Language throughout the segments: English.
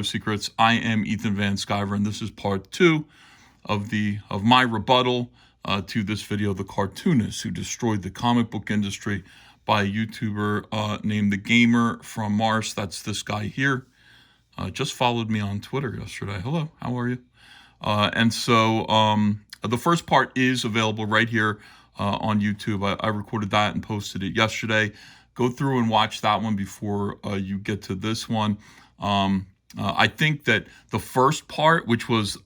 Pro Secrets. I am Ethan Van Sciver, and this is part 2 of my rebuttal to this video, The Cartoonist Who Destroyed the Comic Book Industry, by a YouTuber named TheGamerFromMars. That's this guy here. Just followed me on Twitter yesterday. Hello, how are you? And so the first part is available right here on YouTube. I recorded that and posted it yesterday. Go through and watch that one before you get to this one. I think that the first part, which was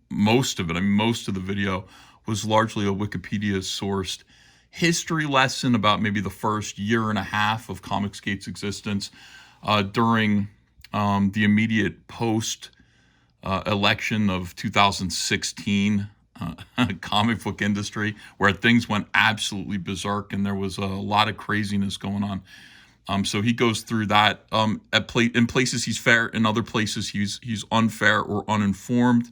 most of it, most of the video, was largely a Wikipedia-sourced history lesson about maybe the first year and a half of Comicsgate's existence during the immediate post-election of 2016 comic book industry, where things went absolutely berserk and there was a lot of craziness going on. So he goes through that. In places he's fair, in other places he's unfair or uninformed.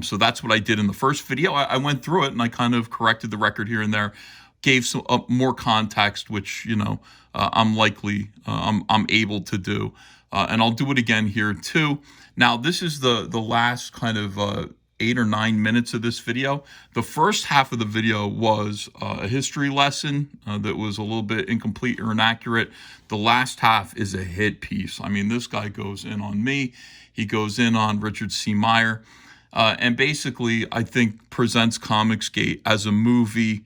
So that's what I did in the first video. I went through it and I kind of corrected the record here and there, gave some more context, which I'm able to do, and I'll do it again here too. Now this is the last kind of 8 or 9 minutes of this video. The first half of the video was a history lesson that was a little bit incomplete or inaccurate. The last half is a hit piece. I mean, this guy goes in on me. He goes in on Richard C. Meyer, and basically, I think, presents Comicsgate as a movie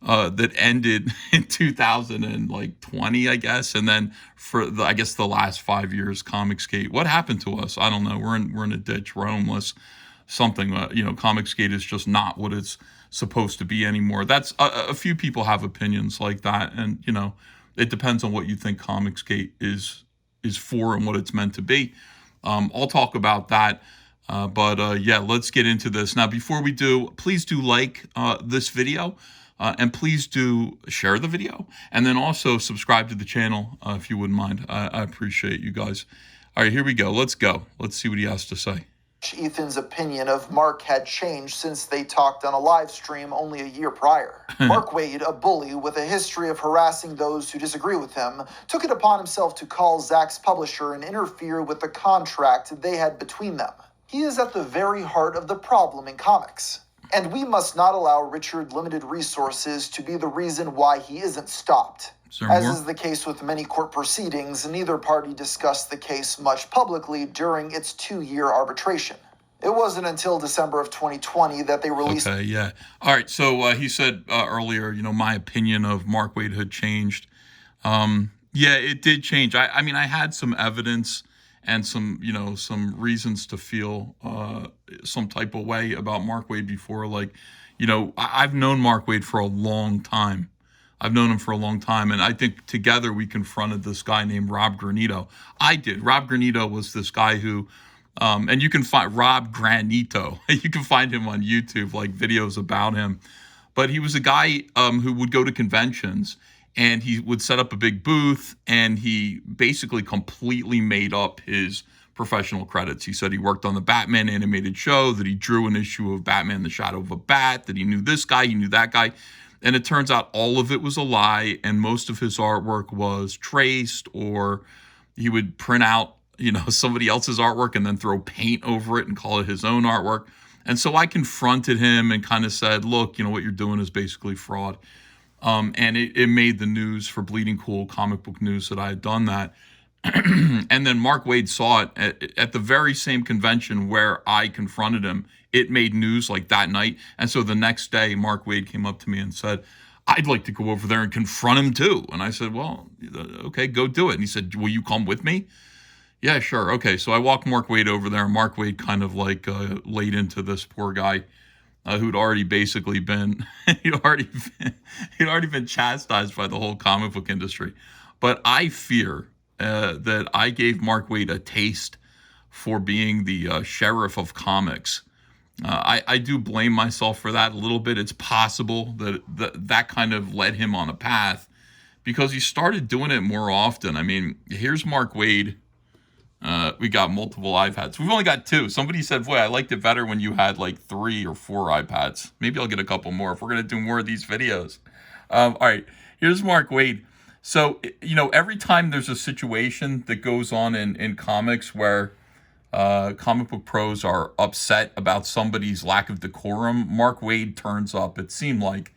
that ended in 2020, I guess, and then for the last 5 years, Comicsgate. What happened to us? I don't know. We're in a ditch. We're homeless. Something, Comicsgate is just not what it's supposed to be anymore. That's a few people have opinions like that, and it depends on what you think Comicsgate is for and what it's meant to be. I'll talk about that, but yeah, let's get into this now. Before we do, please do like this video, and please do share the video, and then also subscribe to the channel if you wouldn't mind. I appreciate you guys. All right, here we go. Let's go. Let's see what he has to say. Ethan's opinion of Mark had changed since they talked on a live stream only a year prior. Mark Waid, a bully with a history of harassing those who disagree with him, took it upon himself to call Zach's publisher and interfere with the contract they had between them. He is at the very heart of the problem in comics, and we must not allow Richard's limited resources to be the reason why he isn't stopped. As is the case with many court proceedings, neither party discussed the case much publicly during its 2-year arbitration. It wasn't until December of 2020 that they released... Okay, yeah. All right, so he said earlier, my opinion of Mark Waid had changed. Yeah, it did change. I mean, I had some evidence and some reasons to feel some type of way about Mark Waid before. I've known Mark Waid for a long time. I've known him for a long time, and I think together we confronted this guy named Rob Granito. I did. Rob Granito was this guy who, and you can find Rob Granito. You can find him on YouTube, videos about him. But he was a guy who would go to conventions, and he would set up a big booth, and he basically completely made up his professional credits. He said he worked on the Batman animated show, that he drew an issue of Batman the Shadow of a Bat, that he knew this guy, he knew that guy. And it turns out all of it was a lie, and most of his artwork was traced, or he would print out, somebody else's artwork and then throw paint over it and call it his own artwork. And so I confronted him and kind of said, look, what you're doing is basically fraud. And it made the news for Bleeding Cool Comic Book News that I had done that. And then Mark Waid saw it at the very same convention where I confronted him. It made news that night. And so the next day, Mark Waid came up to me and said, I'd like to go over there and confront him too. And I said, well, okay, go do it. And he said, will you come with me? Yeah, sure. Okay. So I walked Mark Waid over there, and Mark Waid kind of laid into this poor guy who'd already basically been, he'd already been chastised by the whole comic book industry. But I fear that I gave Mark Waid a taste for being the sheriff of comics. I do blame myself for that a little bit. It's possible that kind of led him on a path because he started doing it more often. I mean, here's Mark Waid. We got multiple iPads. We've only got 2. Somebody said, boy, I liked it better when you had 3 or 4 iPads. Maybe I'll get a couple more if we're going to do more of these videos. All right, here's Mark Waid. So, every time there's a situation that goes on in comics where Comic book pros are upset about somebody's lack of decorum. Mark Waid turns up. It seemed like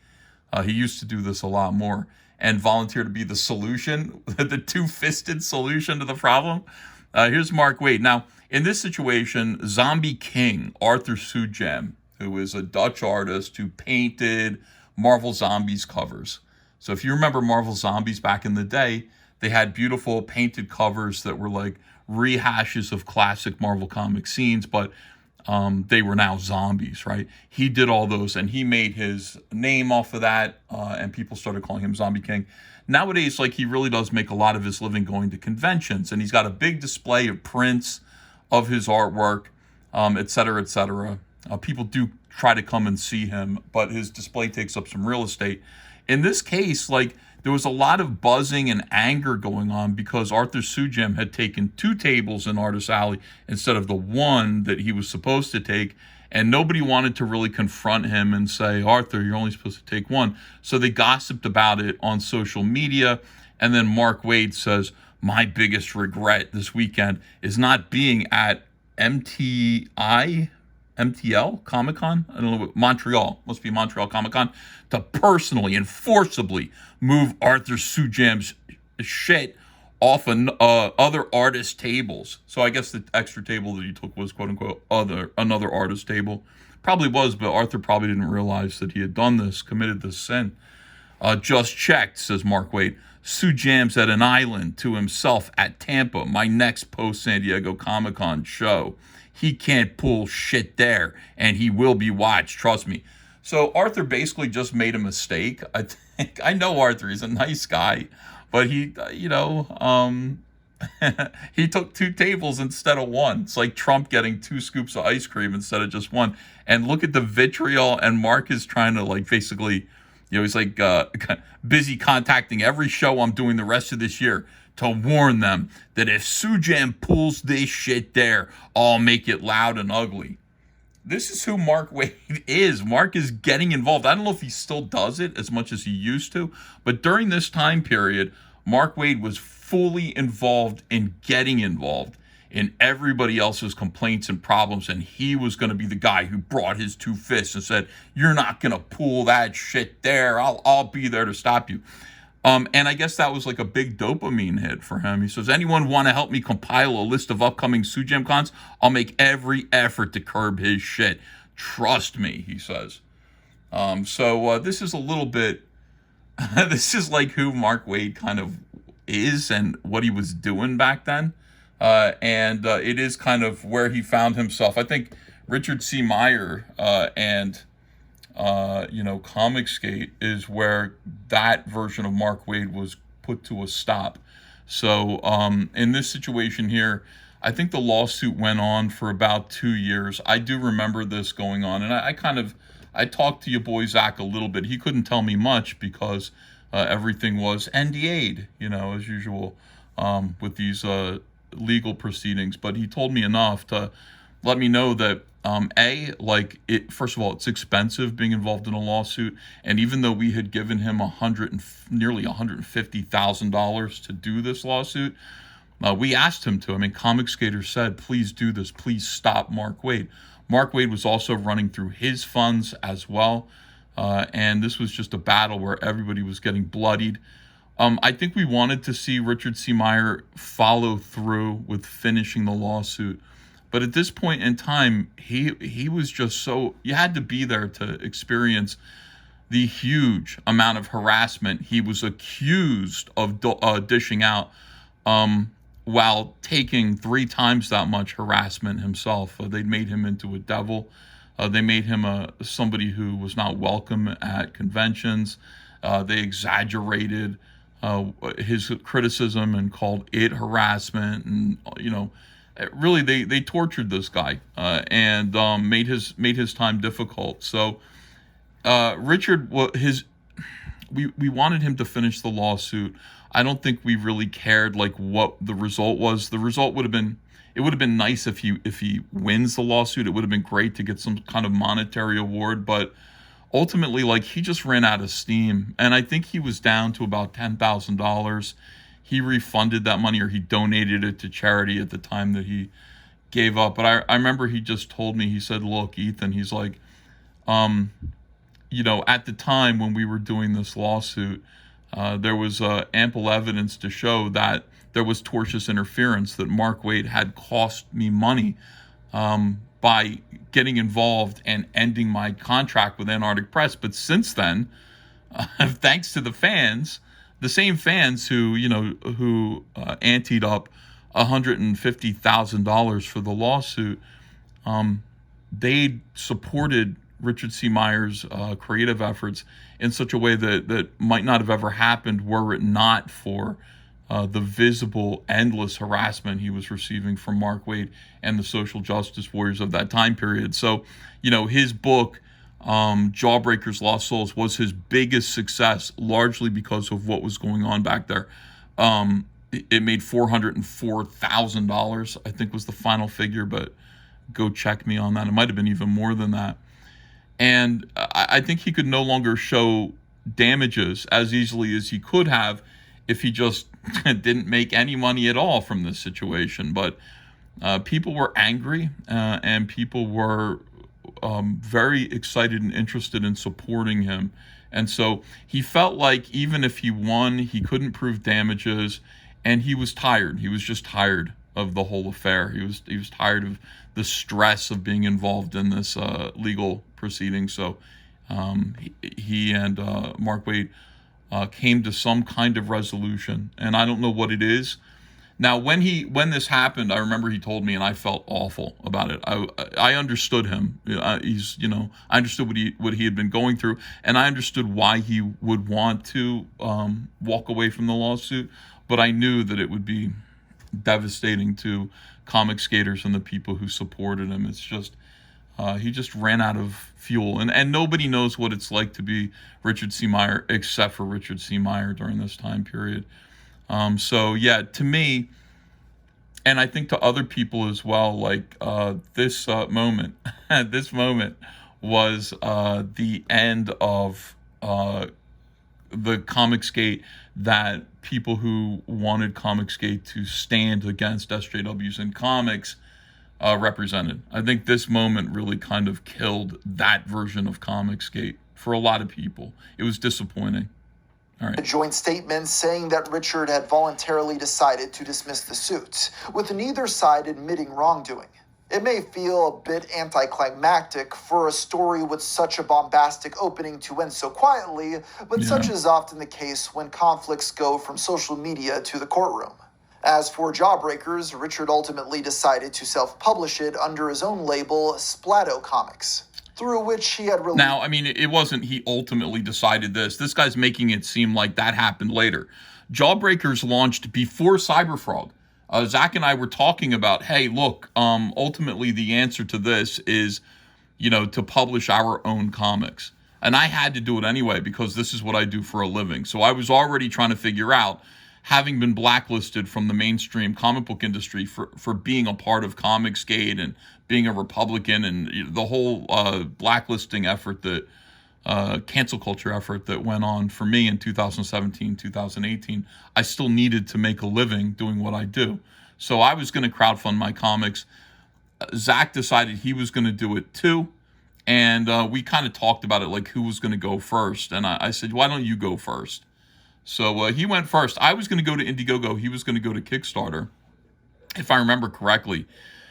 he used to do this a lot more and volunteered to be the solution, the two-fisted solution to the problem. Here's Mark Waid. Now, in this situation, Zombie King, Arthur Sujam, who is a Dutch artist who painted Marvel Zombies covers. So if you remember Marvel Zombies back in the day, they had beautiful painted covers that were like rehashes of classic Marvel comic scenes, but they were now zombies, right? He did all those, and he made his name off of that, and people started calling him Zombie King. Nowadays, like, he really does make a lot of his living going to conventions, and he's got a big display of prints of his artwork, et cetera, et cetera. People do try to come and see him, but his display takes up some real estate. In this case, like, there was a lot of buzzing and anger going on because Arthur Sujam had taken 2 tables in Artist Alley instead of the one that he was supposed to take, and nobody wanted to really confront him and say, Arthur, you're only supposed to take 1. So they gossiped about it on social media, and then Mark Waid says, my biggest regret this weekend is not being at MTL Comic Con, I don't know, Montreal, must be Montreal Comic Con, to personally and forcibly move Arthur Sujam's shit off other artist tables. So I guess the extra table that he took was quote unquote another artist table. Probably was, but Arthur probably didn't realize that he had done this, committed this sin. Just checked, says Mark Waid. Sujam's at an island to himself at Tampa, my next post San Diego Comic Con show. He can't pull shit there, and he will be watched, trust me. So Arthur basically just made a mistake. I know Arthur, he's a nice guy, but he, he took 2 tables instead of 1. It's like Trump getting 2 scoops of ice cream instead of just 1. And look at the vitriol, and Mark is trying to, like, basically, he's like busy contacting every show I'm doing the rest of this year to warn them that if Sujam pulls this shit there, I'll make it loud and ugly. This is who Mark Waid is. Mark is getting involved. I don't know if he still does it as much as he used to, but during this time period, Mark Waid was fully involved in getting involved in everybody else's complaints and problems, and he was going to be the guy who brought his 2 fists and said, you're not going to pull that shit there. I'll be there to stop you. And I guess that was like a big dopamine hit for him. He says, anyone want to help me compile a list of upcoming Sujam cons? I'll make every effort to curb his shit. Trust me, he says. So this is a little bit, this is like who Mark Waid kind of is and what he was doing back then. And it is kind of where he found himself. I think Richard C. Meyer and Comicsgate is where that version of Mark Waid was put to a stop. So in this situation here, I think the lawsuit went on for about 2 years. I do remember this going on, and I talked to your boy Zach a little bit. He couldn't tell me much because everything was NDA'd, as usual with these legal proceedings. But he told me enough to let me know that first of all, it's expensive being involved in a lawsuit, and even though we had given him nearly $150,000 to do this lawsuit, we asked him to. I mean, Comicsgater said, please do this, please stop Mark Waid. Mark Waid was also running through his funds as well, and this was just a battle where everybody was getting bloodied. I think we wanted to see Richard C. Meyer follow through with finishing the lawsuit. But at this point in time, he was just so, you had to be there to experience the huge amount of harassment he was accused of dishing out while taking 3 times that much harassment himself. They made him into a devil. They made him somebody who was not welcome at conventions. They exaggerated his criticism and called it harassment, and really they tortured this guy and made his time difficult. So Richard, we wanted him to finish the lawsuit. I don't think we really cared like what the result was. The result would have been nice if he wins the lawsuit. It would have been great to get some kind of monetary award, but ultimately, like, he just ran out of steam, and I think he was down to about $10,000. He refunded that money, or he donated it to charity at the time that he gave up. But I remember he just told me, he said, look, Ethan, he's like, um, at the time when we were doing this lawsuit, there was ample evidence to show that there was tortious interference, that Mark Waid had cost me money by getting involved and ending my contract with Antarctic Press. But since then, thanks to the fans, the same fans who anteed up $150,000 for the lawsuit, they supported Richard C. Myers' creative efforts in such a way that might not have ever happened were it not for the visible, endless harassment he was receiving from Mark Waid and the social justice warriors of that time period. So, his book, Jawbreakers Lost Souls, was his biggest success, largely because of what was going on back there. It made $404,000, I think was the final figure, but go check me on that. It might have been even more than that. And I think he could no longer show damages as easily as he could have if he just didn't make any money at all from this situation. But people were angry, and people were very excited and interested in supporting him. And so he felt like even if he won, he couldn't prove damages, and he was tired. He was just tired of the whole affair. He was tired of the stress of being involved in this legal proceeding. So he and Mark Waid came to some kind of resolution, and I don't know what it is. Now, when this happened, I remember he told me, and I felt awful about it. I understood him. I understood what he had been going through, and I understood why he would want to walk away from the lawsuit. But I knew that it would be devastating to comic skaters and the people who supported him. It's just he just ran out of fuel, and nobody knows what it's like to be Richard C. Meyer except for Richard C. Meyer during this time period. So yeah, to me, and I think to other people as well, like this moment, this moment was the end of the Comicsgate that people who wanted Comicsgate to stand against SJWs in comics represented. I think this moment really kind of killed that version of Comicsgate for a lot of people. It was disappointing. All right. A joint statement saying that Richard had voluntarily decided to dismiss the suit, with neither side admitting wrongdoing. It may feel a bit anticlimactic for a story with such a bombastic opening to end so quietly, but such is often the case when conflicts go from social media to the courtroom. As for Jawbreakers, Richard ultimately decided to self-publish it under his own label, Splatto Comics, through which he had released... Now, I mean, it wasn't he ultimately decided this. This guy's making it seem like that happened later. Jawbreakers launched before Cyberfrog. Zach and I were talking about, hey, look, ultimately the answer to this is, to publish our own comics. And I had to do it anyway because this is what I do for a living. So I was already trying to figure out, having been blacklisted from the mainstream comic book industry for being a part of Comicsgate and being a Republican and the whole blacklisting effort, that cancel culture effort that went on for me in 2017, 2018, I still needed to make a living doing what I do. So I was going to crowdfund my comics. Zach decided he was going to do it too. And we kind of talked about it, like who was going to go first. And I said, why don't you go first? So he went first. I was going to go to Indiegogo. He was going to go to Kickstarter, if I remember correctly.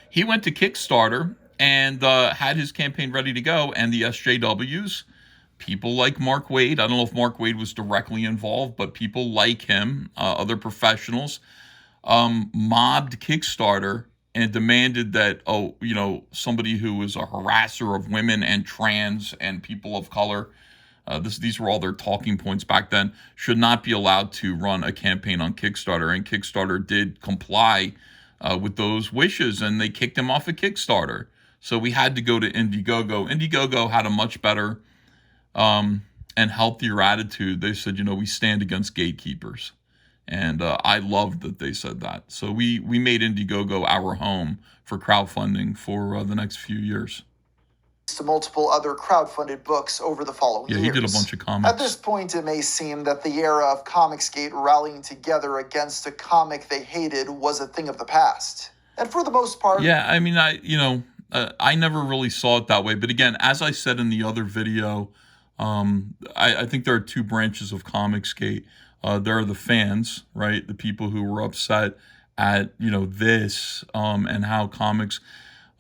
He went to Kickstarter and had his campaign ready to go. And the SJWs, people like Mark Waid, I don't know if Mark Waid was directly involved, but people like him, other professionals, mobbed Kickstarter and demanded that, somebody who was a harasser of women and trans and people of color, these were all their talking points back then, should not be allowed to run a campaign on Kickstarter. And Kickstarter did comply with those wishes, and they kicked him off of Kickstarter. So we had to go to Indiegogo. Indiegogo had a much better and healthier attitude. They said, we stand against gatekeepers. And I loved that they said that. So we made Indiegogo our home for crowdfunding for the next few years. To multiple other crowdfunded books over the following years. Yeah, he did a bunch of comics. At this point, it may seem that the era of Comicsgate rallying together against a comic they hated was a thing of the past. And for the most part, Yeah, I mean, I never really saw it that way. But again, as I said in the other video, I think there are two branches of Comicsgate. There are the fans, right? The people who were upset at, this, and how comics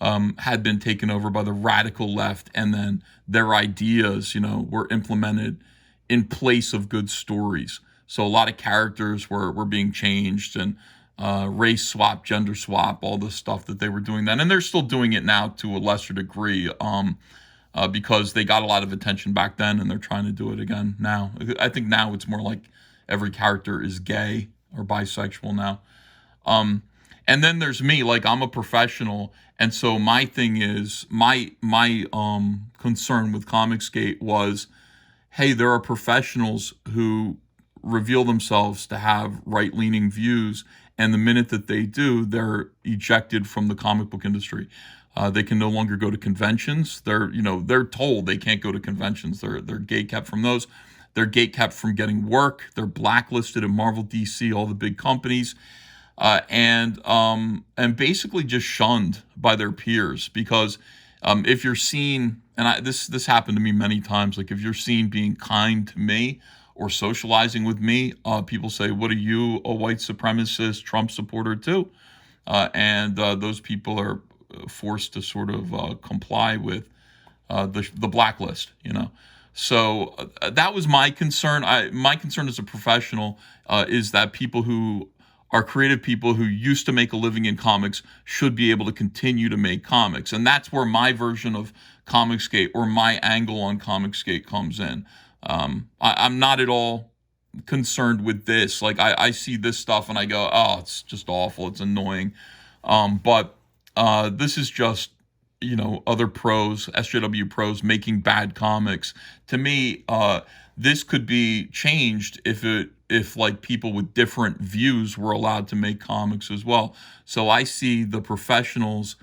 had been taken over by the radical left, and then their ideas, were implemented in place of good stories. So a lot of characters were being changed, and race swap, gender swap, all the stuff that they were doing then, and they're still doing it now to a lesser degree, because they got a lot of attention back then, and they're trying to do it again now. I think now it's more like every character is gay or bisexual now. And then there's me, like I'm a professional, and so my thing is my concern with Comicsgate was, hey, there are professionals who reveal themselves to have right-leaning views, and the minute that they do, they're ejected from the comic book industry. They can no longer go to conventions. They're told they can't go to conventions. They're gatekept from those. They're gatekept from getting work. They're blacklisted at Marvel, DC, all the big companies, and basically just shunned by their peers, because if you're seen, and this happened to me many times, like if you're seen being kind to me or socializing with me, people say, "What are you, a white supremacist, Trump supporter too?" And those people are forced to sort of comply with the blacklist, So that was my concern. My concern as a professional is that people who are creative people who used to make a living in comics should be able to continue to make comics. And that's where my version of Comicsgate, or my angle on Comicsgate, comes in. I'm not at all concerned with this. Like I see this stuff and I go, oh, it's just awful. It's annoying. But this is just, other pros, SJW pros making bad comics. To me, this could be changed if like people with different views were allowed to make comics as well. So I see the professionals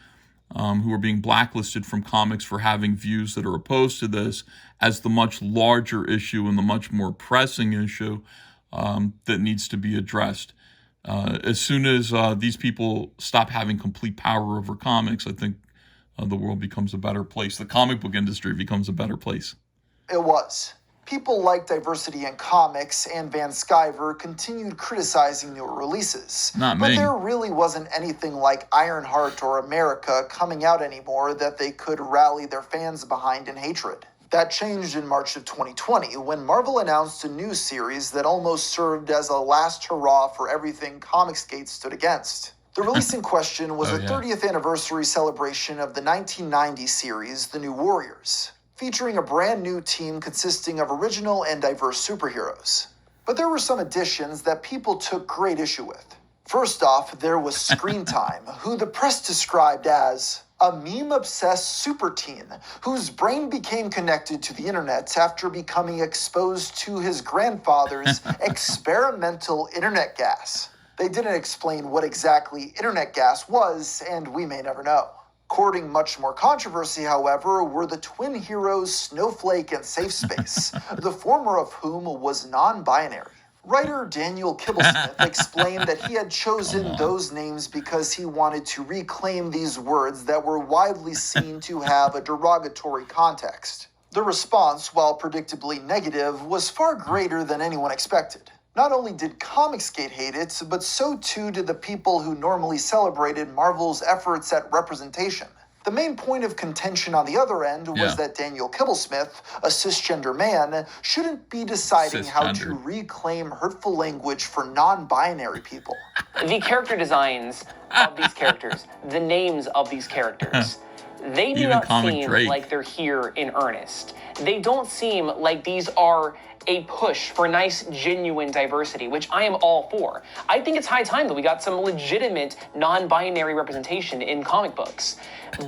who are being blacklisted from comics for having views that are opposed to this as the much larger issue and the much more pressing issue that needs to be addressed. As soon as these people stop having complete power over comics, I think the world becomes a better place. The comic book industry becomes a better place. It was. People like diversity in comics, and Van Sciver continued criticizing newer releases. Not but me. there really wasn't anything like Ironheart or America coming out anymore that they could rally their fans behind in hatred. That changed in March of 2020 when Marvel announced a new series that almost served as a last hurrah for everything Comicsgate stood against. The release in question was the 30th anniversary celebration of the 1990 series, The New Warriors, featuring a brand new team consisting of original and diverse superheroes. But there were some additions that people took great issue with. First off, there was Screen Time, who the press described as a meme-obsessed super teen whose brain became connected to the internet after becoming exposed to his grandfather's experimental internet gas. They didn't explain what exactly internet gas was, and we may never know. Courting much more controversy, however, were the twin heroes Snowflake and Safe Space, the former of whom was non-binary. Writer Daniel Kibblesmith explained that he had chosen those names because he wanted to reclaim these words that were widely seen to have a derogatory context. The response, while predictably negative, was far greater than anyone expected. Not only did Comicsgate hate it, but so too did the people who normally celebrated Marvel's efforts at representation. The main point of contention on the other end was that Daniel Kibblesmith, a cisgender man, shouldn't be deciding how to reclaim hurtful language for non-binary people. The character designs of these characters, the names of these characters, they do not seem like they're here in earnest. They don't seem like these are a push for nice, genuine diversity, which I am all for. I think it's high time that we got some legitimate non-binary representation in comic books.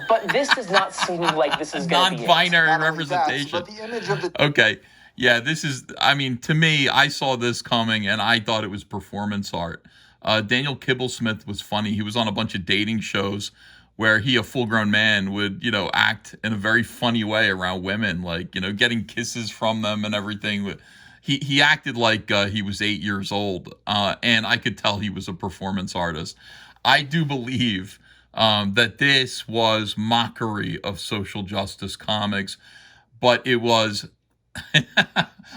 But this does not seem like this is going to be non-binary representation. But the image of the okay. Yeah, this is, I mean, to me, I saw this coming and I thought it was performance art. Daniel Kibblesmith was funny. He was on a bunch of dating shows where he, a full-grown man, would, act in a very funny way around women, like, getting kisses from them and everything. He acted like he was 8 years old, and I could tell he was a performance artist. I do believe that this was mockery of social justice comics, but it was.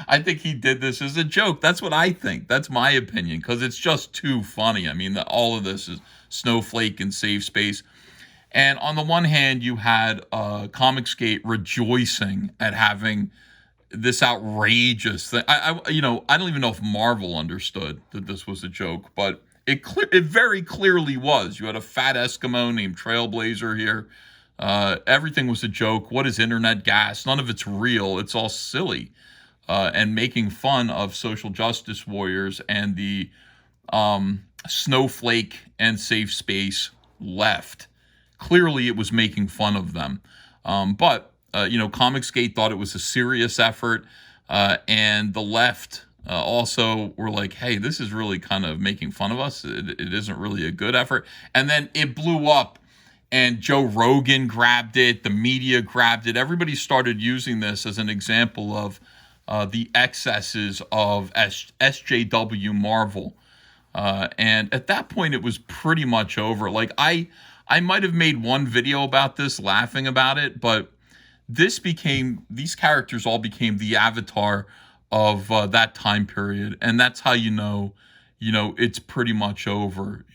I think he did this as a joke. That's what I think. That's my opinion, because it's just too funny. I mean, all of this is Snowflake and Safe Space. And on the one hand, you had Comicsgate rejoicing at having this outrageous thing. I don't even know if Marvel understood that this was a joke, but it very clearly was. You had a fat Eskimo named Trailblazer here. Everything was a joke. What is internet gas? None of it's real. It's all silly, and making fun of social justice warriors and the Snowflake and Safe Space left. Clearly, it was making fun of them. But Comicsgate thought it was a serious effort, and the left also were like, hey, this is really kind of making fun of us. It isn't really a good effort. And then it blew up, and Joe Rogan grabbed it. The media grabbed it. Everybody started using this as an example of the excesses of SJW Marvel. And at that point, it was pretty much over. Like, I might have made one video about this, laughing about it, but these characters all became the avatar of that time period, and that's how it's pretty much over.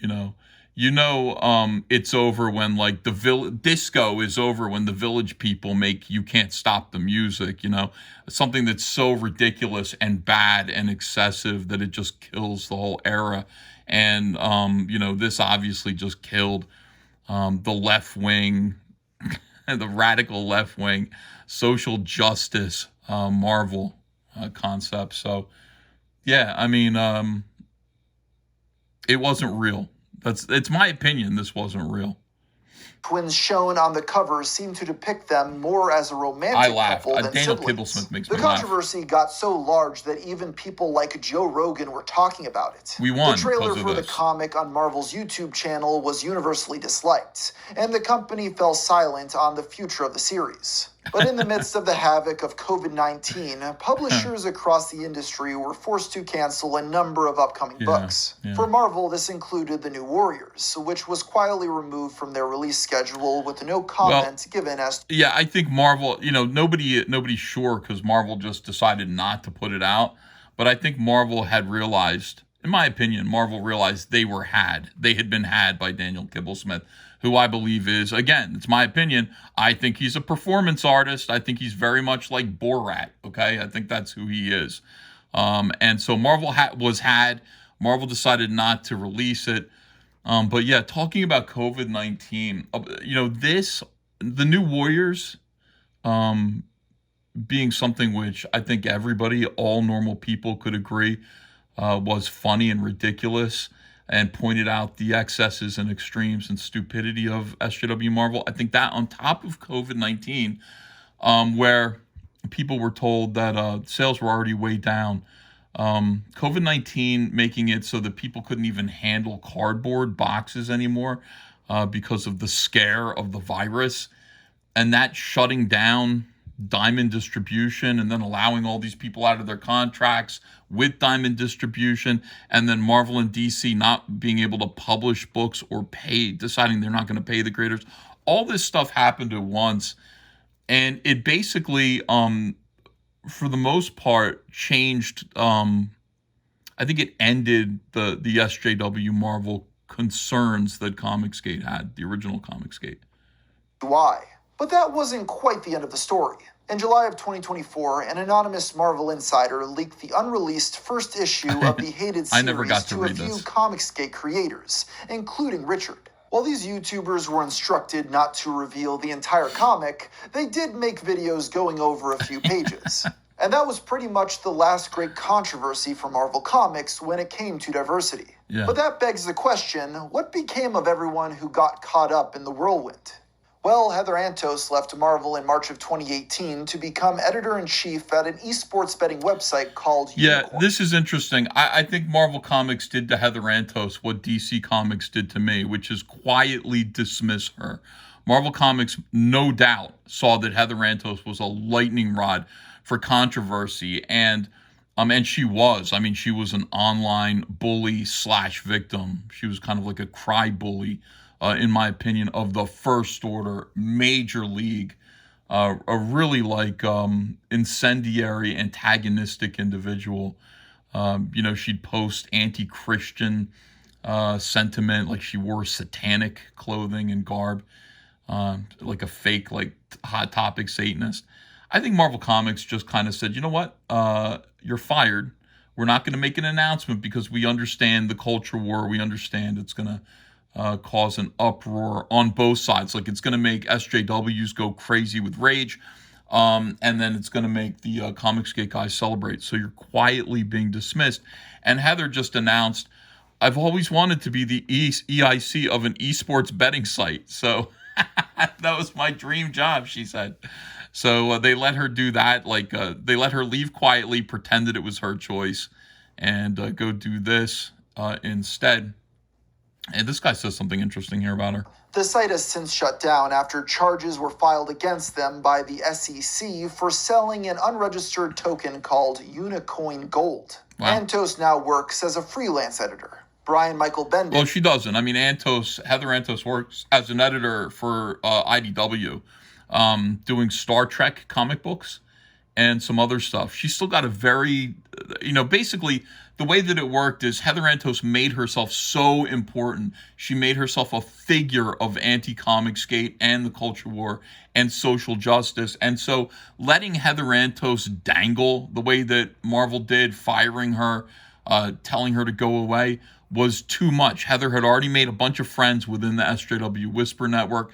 It's over when, like, disco is over when the Village People make "You Can't Stop the Music." Something that's so ridiculous and bad and excessive that it just kills the whole era. And this obviously just killed the left wing, the radical left wing, social justice Marvel concept. So, yeah, I mean, it wasn't real. It's my opinion. This wasn't real. Twins shown on the cover seem to depict them more as a romantic couple than Daniel siblings. Kibblesmith makes me laugh. The controversy got so large that even people like Joe Rogan were talking about it. We won. The trailer for the comic on Marvel's YouTube channel was universally disliked, and the company fell silent on the future of the series. But in the midst of the havoc of COVID-19, publishers across the industry were forced to cancel a number of upcoming books. Yeah. For Marvel, this included The New Warriors, which was quietly removed from their release schedule with no comment given as... Yeah, I think Marvel, nobody's sure because Marvel just decided not to put it out. But I think Marvel had realized, in my opinion, Marvel realized they had been had by Daniel Kibblesmith, who I believe is, again, it's my opinion, I think he's a performance artist. I think he's very much like Borat, okay? I think that's who he is. And so Marvel Marvel decided not to release it. But yeah, talking about COVID-19, The New Warriors, being something which I think everybody, all normal people could agree, was funny and ridiculous, and pointed out the excesses and extremes and stupidity of SJW Marvel. I think that on top of COVID-19, where people were told that sales were already way down, COVID-19 making it so that people couldn't even handle cardboard boxes anymore because of the scare of the virus, and that shutting down Diamond distribution and then allowing all these people out of their contracts with Diamond distribution, and then Marvel and DC not being able to publish books or deciding they're not going to pay the creators. All this stuff happened at once, and it basically, for the most part, changed. I think it ended the SJW Marvel concerns that Comicsgate had, the original Comicsgate. Why? But that wasn't quite the end of the story. In July of 2024, an anonymous Marvel insider leaked the unreleased first issue of the hated series to a few Comicsgate creators, including Richard. While these YouTubers were instructed not to reveal the entire comic, they did make videos going over a few pages. And that was pretty much the last great controversy for Marvel Comics when it came to diversity. Yeah. But that begs the question, what became of everyone who got caught up in the whirlwind? Well, Heather Antos left Marvel in March of 2018 to become editor-in-chief at an esports betting website called Unicorn. Yeah, this is interesting. I think Marvel Comics did to Heather Antos what DC Comics did to me, which is quietly dismiss her. Marvel Comics, no doubt, saw that Heather Antos was a lightning rod for controversy, and And she was. I mean, she was an online bully / victim. She was kind of like a cry bully, in my opinion, of the first order, major league, a really like incendiary, antagonistic individual. She'd post anti-Christian sentiment, like she wore satanic clothing and garb, like a fake, like Hot Topic Satanist. I think Marvel Comics just kind of said, you know what, you're fired. We're not going to make an announcement because we understand the culture war. We understand it's going to cause an uproar on both sides. Like it's going to make SJWs go crazy with rage. And then it's going to make the Comicsgate guys celebrate. So you're quietly being dismissed. And Heather just announced, I've always wanted to be the EIC of an esports betting site. So that was my dream job, she said. So they let her do that. Like they let her leave quietly, pretended it was her choice, and go do this instead. And this guy says something interesting here about her. The site has since shut down after charges were filed against them by the SEC for selling an unregistered token called Unicoin Gold. Wow. Antos now works as a freelance editor. Brian Michael Bendis. Well, she doesn't. I mean, Heather Antos works as an editor for IDW, doing Star Trek comic books and some other stuff. She's still got a very, basically the way that it worked is Heather Antos made herself so important. She made herself a figure of anti-Comicsgate and the culture war and social justice. And so letting Heather Antos dangle the way that Marvel did, firing her, telling her to go away, was too much. Heather had already made a bunch of friends within the SJW Whisper Network.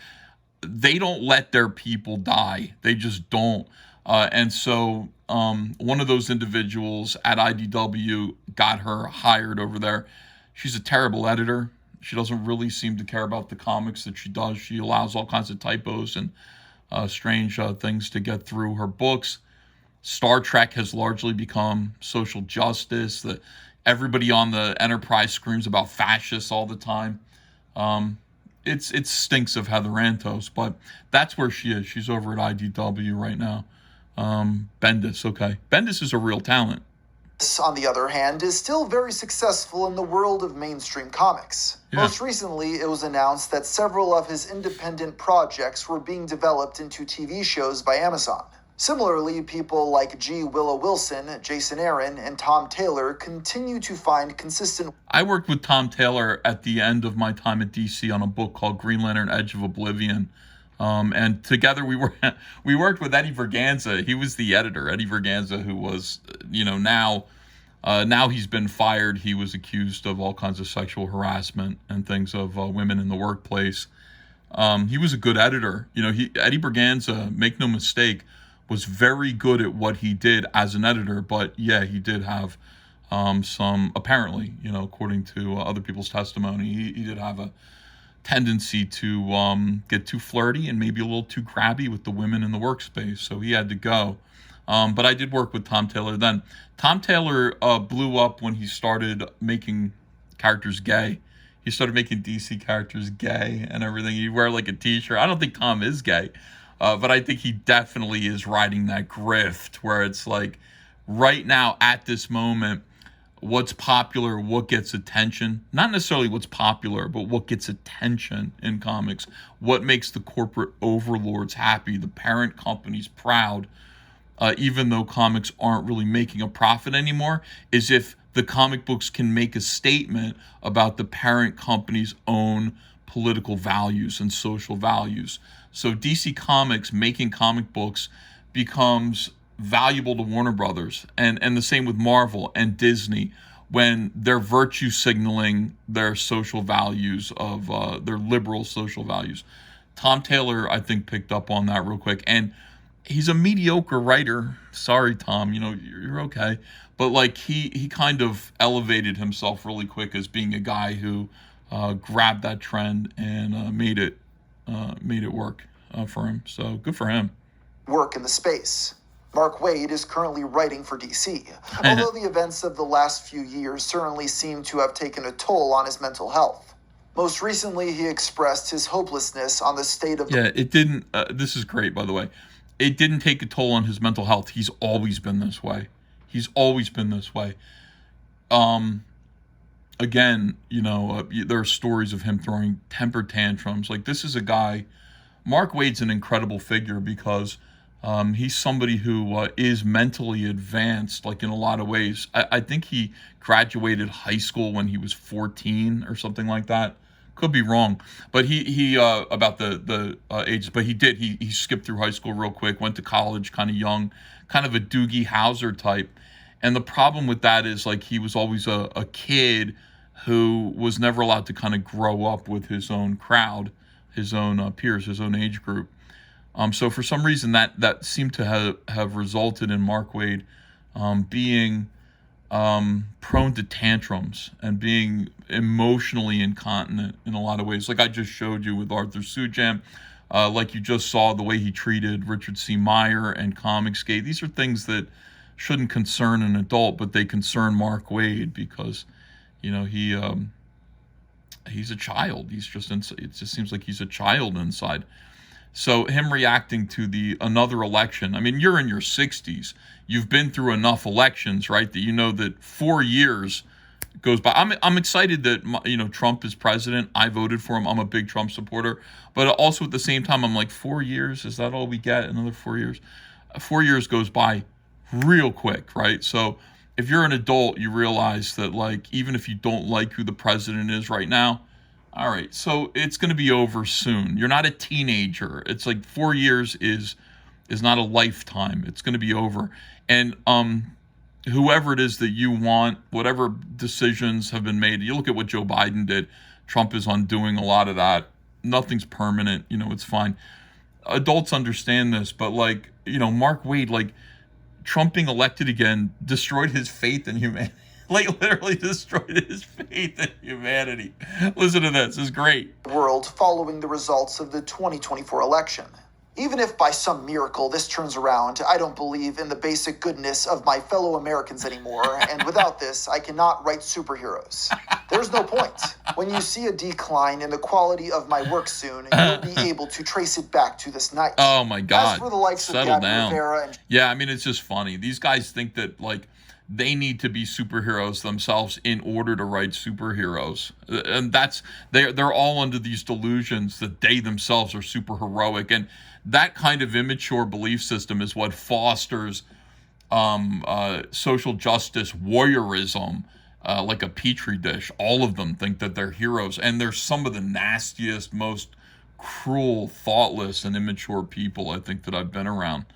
They don't let their people die. They just don't. And so one of those individuals at IDW got her hired over there. She's a terrible editor. She doesn't really seem to care about the comics that she does. She allows all kinds of typos and strange things to get through her books. Star Trek has largely become social justice. Everybody on the Enterprise screams about fascists all the time. It stinks of Heather Antos, but that's where she is. She's over at IDW right now. Bendis, okay. Bendis is a real talent. This, on the other hand, is still very successful in the world of mainstream comics. Yeah. Most recently, it was announced that several of his independent projects were being developed into TV shows by Amazon. Similarly, people like G. Willow Wilson, Jason Aaron, and Tom Taylor continue to find consistent... I worked with Tom Taylor at the end of my time at DC on a book called Green Lantern Edge of Oblivion. And together we worked with Eddie Verganza. He was the editor. Eddie Verganza, who was, now he's been fired. He was accused of all kinds of sexual harassment and things of women in the workplace. He was a good editor. Eddie Verganza, make no mistake, was very good at what he did as an editor, but yeah, he did have some, apparently, according to other people's testimony, he did have a tendency to get too flirty and maybe a little too crabby with the women in the workspace, so he had to go. But I did work with Tom Taylor then. Tom Taylor blew up when he started making characters gay. He started making DC characters gay and everything. He'd wear like a t-shirt. I don't think Tom is gay. But I think he definitely is riding that grift where it's like right now at this moment, what's popular, what gets attention, not necessarily what's popular, but what gets attention in comics, what makes the corporate overlords happy, the parent companies proud, even though comics aren't really making a profit anymore, is if the comic books can make a statement about the parent company's own political values and social values. So DC Comics making comic books becomes valuable to Warner Brothers, and the same with Marvel and Disney when they're virtue signaling their social values of their liberal social values. Tom Taylor, I think, picked up on that real quick, and he's a mediocre writer. Sorry, Tom, you're okay, but like he kind of elevated himself really quick as being a guy who grabbed that trend and made it work for him. So good for him. Work in the space. Mark Waid is currently writing for DC, although the events of the last few years certainly seem to have taken a toll on his mental health. Most recently, he expressed his hopelessness on the state of... Yeah, it didn't... this is great, by the way. It didn't take a toll on his mental health. He's always been this way. He's always been this way. Again, there are stories of him throwing temper tantrums. Like, this is a guy, Mark Waid's an incredible figure because he's somebody who is mentally advanced, like in a lot of ways. I think he graduated high school when he was 14 or something like that. Could be wrong, but he about the ages, but he did. He skipped through high school real quick, went to college kind of young, kind of a Doogie Howser type. And the problem with that is, like, he was always a kid who was never allowed to kind of grow up with his own crowd, his own peers, his own age group. So for some reason that seemed to have resulted in Mark Waid being prone to tantrums and being emotionally incontinent in a lot of ways. Like I just showed you with Arthur Sujam, like you just saw the way he treated Richard C. Meyer and Comicsgate. These are things that shouldn't concern an adult, but they concern Mark Waid because, he's a child. It just seems like he's a child inside. So him reacting to another election, I mean, you're in your 60s. You've been through enough elections, right, that you know that 4 years goes by. I'm excited that, Trump is president. I voted for him. I'm a big Trump supporter. But also at the same time, I'm like, 4 years? Is that all we get? Another 4 years? 4 years goes by real quick, right? So if you're an adult, you realize that, like, even if you don't like who the president is right now, all right, so it's going to be over soon. You're not a teenager. It's like 4 years is not a lifetime. It's going to be over. And whoever it is that you want, whatever decisions have been made, you look at what Joe Biden did. Trump is undoing a lot of that. Nothing's permanent. It's fine. Adults understand this, but, like, Mark Waid, like, Trump being elected again destroyed his faith in humanity. Like, literally destroyed his faith in humanity. Listen to this. It's great. World following the results of the 2024 election. Even if by some miracle this turns around, I don't believe in the basic goodness of my fellow Americans anymore, and without this, I cannot write superheroes. There's no point. When you see a decline in the quality of my work soon, you'll be able to trace it back to this night. Oh my God. As for the likes of Gabby Rivera and... Yeah, I mean, it's just funny. These guys think that, like, they need to be superheroes themselves in order to write superheroes. And they're all under these delusions that they themselves are super heroic. And that kind of immature belief system is what fosters social justice warriorism like a petri dish. All of them think that they're heroes. And they're some of the nastiest, most cruel, thoughtless, and immature people I think that I've been around.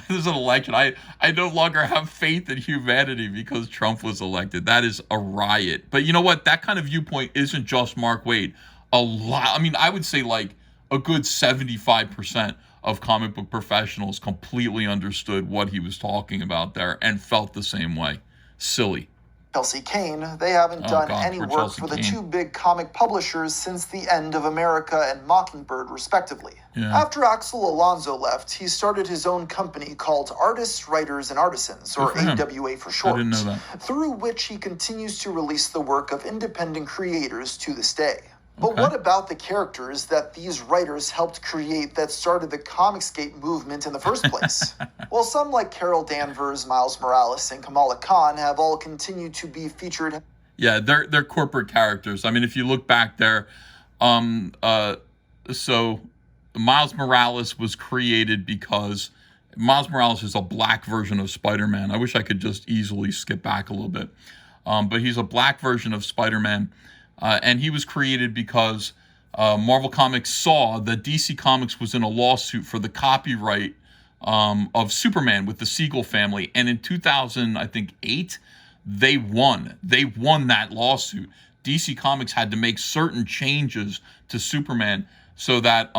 There's an election. I no longer have faith in humanity because Trump was elected. That is a riot. But you know what? That kind of viewpoint isn't just Mark Waid. I would say like a good 75% of comic book professionals completely understood what he was talking about there and felt the same way. Silly. Chelsea Kane, they haven't done any work for the two big comic publishers since The End of America and Mockingbird, respectively. Yeah. After Axel Alonso left, he started his own company called Artists, Writers, and Artisans, or AWA for short, I didn't know that. Through which he continues to release the work of independent creators to this day. But what about the characters that these writers helped create that started the Comicsgate movement in the first place? Well, some like Carol Danvers, Miles Morales, and Kamala Khan have all continued to be featured. Yeah, they're corporate characters. I mean, if you look back there, so Miles Morales was created because Miles Morales is a black version of Spider-Man. I wish I could just easily skip back a little bit. But he's a black version of Spider-Man. And he was created because Marvel Comics saw that DC Comics was in a lawsuit for the copyright of Superman with the Siegel family. And in 2008, they won. They won that lawsuit. DC Comics had to make certain changes to Superman so that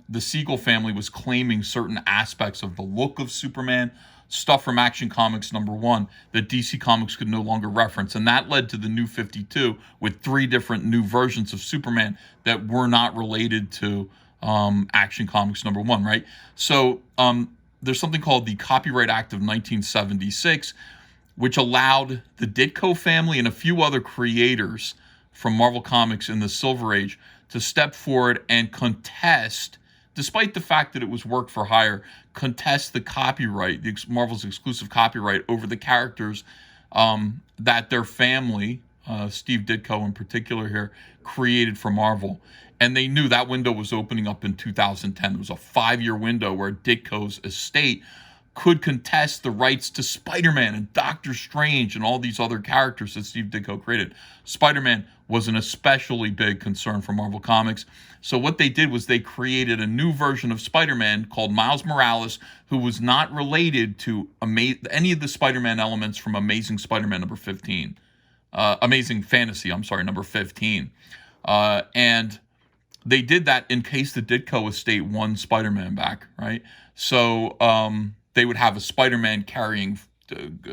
the Siegel family was claiming certain aspects of the look of Superman, stuff from Action Comics #1 that DC Comics could no longer reference. And that led to the New 52 with 3 different new versions of Superman that were not related to Action Comics #1, right? So there's something called the Copyright Act of 1976, which allowed the Ditko family and a few other creators from Marvel Comics in the Silver Age to step forward and contest despite the fact that it was work for hire, contest the copyright, Marvel's exclusive copyright over the characters that their family, Steve Ditko in particular here, created for Marvel. And they knew that window was opening up in 2010. There was a 5-year window where Ditko's estate could contest the rights to Spider-Man and Doctor Strange and all these other characters that Steve Ditko created. Spider-Man was an especially big concern for Marvel Comics. So what they did was they created a new version of Spider-Man called Miles Morales, who was not related to any of the Spider-Man elements from Amazing Spider-Man number 15. Amazing Fantasy, number 15. And they did that in case the Ditko estate won Spider-Man back, right? So they would have a Spider-Man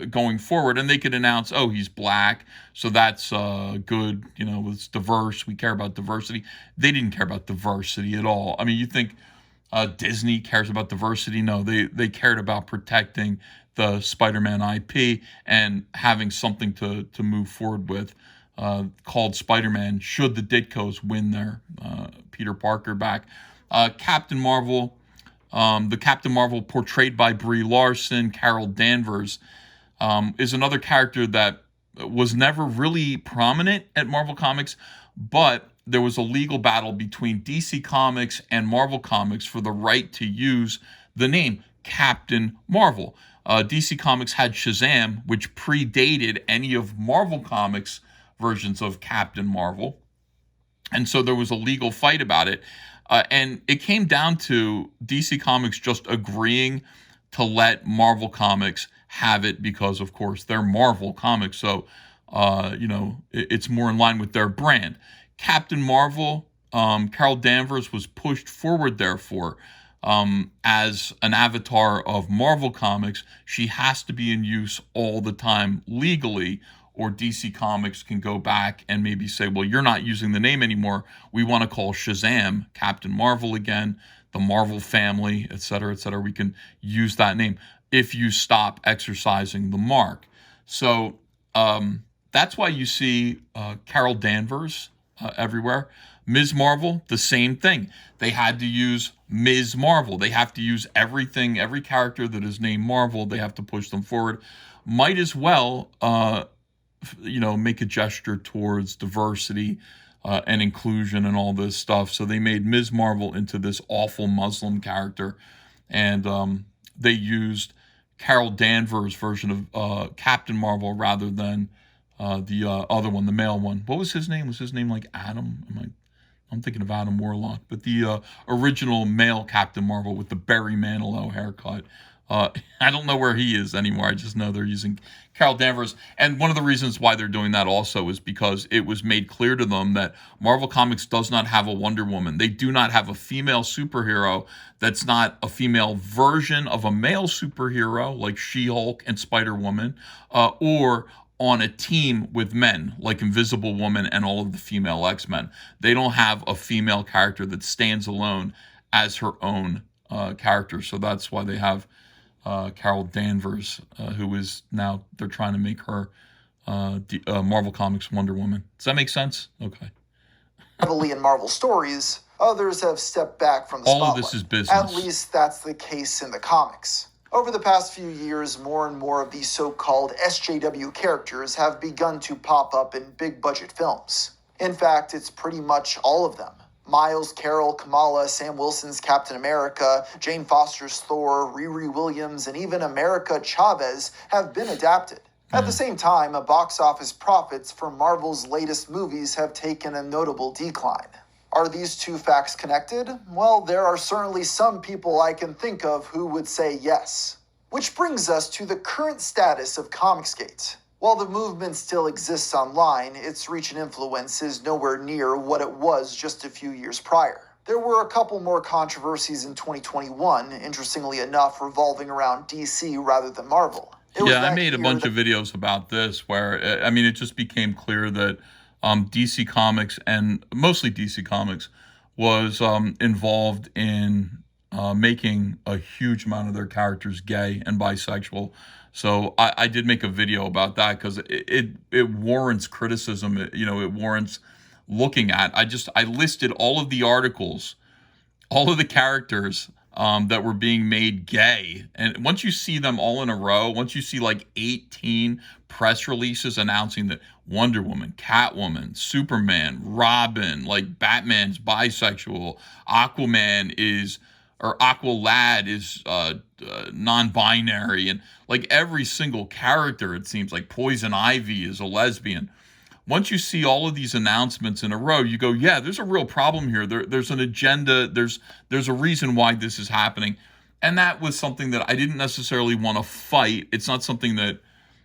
going forward, and they could announce, oh, he's black, so that's good, it's diverse, we care about diversity. They didn't care about diversity at all. I mean, you think Disney cares about diversity? No, they cared about protecting the Spider-Man IP and having something to move forward with called Spider-Man should the Ditkos win their Peter Parker back. Captain Marvel, the Captain Marvel portrayed by Brie Larson, Carol Danvers, is another character that was never really prominent at Marvel Comics, but there was a legal battle between DC Comics and Marvel Comics for the right to use the name Captain Marvel. DC Comics had Shazam, which predated any of Marvel Comics' versions of Captain Marvel. And so there was a legal fight about it. And it came down to DC Comics just agreeing to let Marvel Comics have it because, of course, they're Marvel Comics. So, it's more in line with their brand. Captain Marvel, Carol Danvers was pushed forward, therefore, as an avatar of Marvel Comics. She has to be in use all the time legally, or DC Comics can go back and maybe say, well, you're not using the name anymore. We want to call Shazam Captain Marvel again, the Marvel family, et cetera, et cetera. We can use that name if you stop exercising the mark. So that's why you see Carol Danvers everywhere. Ms. Marvel, the same thing. They had to use Ms. Marvel. They have to use everything, every character that is named Marvel, they have to push them forward. Might as well make a gesture towards diversity and inclusion and all this stuff. So they made Ms. Marvel into this awful Muslim character, and they used Carol Danvers' version of Captain Marvel rather than the other one, the male one. What was his name? Was his name like Adam? I'm thinking of Adam Warlock, but the original male Captain Marvel with the Barry Manilow haircut. I don't know where he is anymore. I just know they're using Carol Danvers. And one of the reasons why they're doing that also is because it was made clear to them that Marvel Comics does not have a Wonder Woman. They do not have a female superhero that's not a female version of a male superhero like She-Hulk and Spider-Woman, or on a team with men like Invisible Woman and all of the female X-Men. They don't have a female character that stands alone as her own character. So that's why they have Carol Danvers, who is now, they're trying to make her Marvel Comics Wonder Woman. Does that make sense? Okay. Heavily in Marvel stories, others have stepped back from the spotlight. All of this is business. At least that's the case in the comics. Over the past few years, more and more of these so-called SJW characters have begun to pop up in big-budget films. In fact, it's pretty much all of them. Miles, Carol, Kamala, Sam Wilson's Captain America, Jane Foster's Thor, Riri Williams, and even America Chavez have been adapted. At the same time, box office profits for Marvel's latest movies have taken a notable decline. Are these two facts connected? Well, there are certainly some people I can think of who would say yes. Which brings us to the current status of Comicsgate. While the movement still exists online, its reach and influence is nowhere near what it was just a few years prior. There were a couple more controversies in 2021, interestingly enough, revolving around DC rather than Marvel. I made a bunch of videos about this where, it just became clear that DC Comics, and mostly DC Comics, was involved in making a huge amount of their characters gay and bisexual. So I did make a video about that because it warrants criticism. It warrants looking at. I listed all of the articles all of the characters that were being made gay. And once you see them all in a row, once you see like 18 press releases announcing that Wonder Woman, Catwoman, Superman, Robin, like Batman's bisexual, Aquaman is, or Aqualad is non-binary, and like every single character, it seems like Poison Ivy is a lesbian. Once you see all of these announcements in a row, you go, yeah, there's a real problem here. There's an agenda. There's a reason why this is happening. And that was something that I didn't necessarily want to fight. It's not something that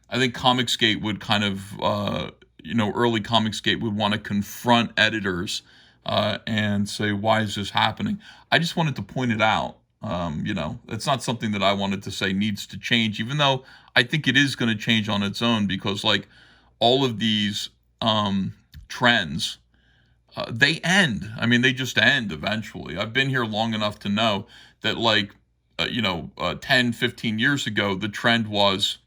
I think Comicsgate would kind of, early Comicsgate would want to confront editors and say, why is this happening? I just wanted to point it out. It's not something that I wanted to say needs to change, even though I think it is going to change on its own, because like all of these trends, they end. I mean, they just end eventually. I've been here long enough to know that 10, 15 years ago, the trend was,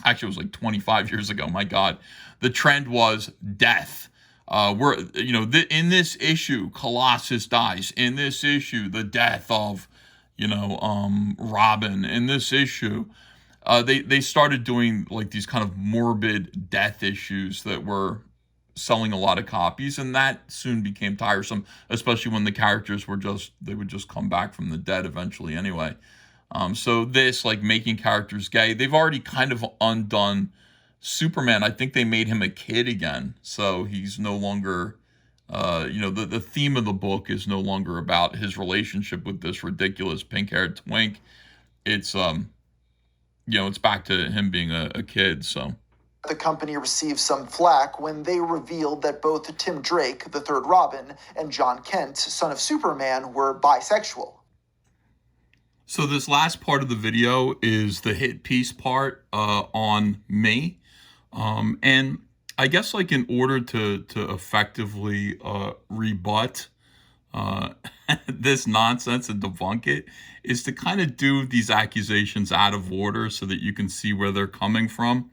actually it was like 25 years ago, my God, the trend was death. In this issue, Colossus dies. In this issue, the death of, Robin. In this issue, they started doing like these kind of morbid death issues that were selling a lot of copies, and that soon became tiresome, especially when the characters would just come back from the dead eventually anyway. So this, like making characters gay, they've already kind of undone Superman. I think they made him a kid again, so he's no longer, the theme of the book is no longer about his relationship with this ridiculous pink-haired twink. It's it's back to him being a kid, so. The company received some flack when they revealed that both Tim Drake, the third Robin, and John Kent, son of Superman, were bisexual. So this last part of the video is the hit piece part on me. And I guess like in order to effectively rebut this nonsense and debunk it, is to kind of do these accusations out of order so that you can see where they're coming from.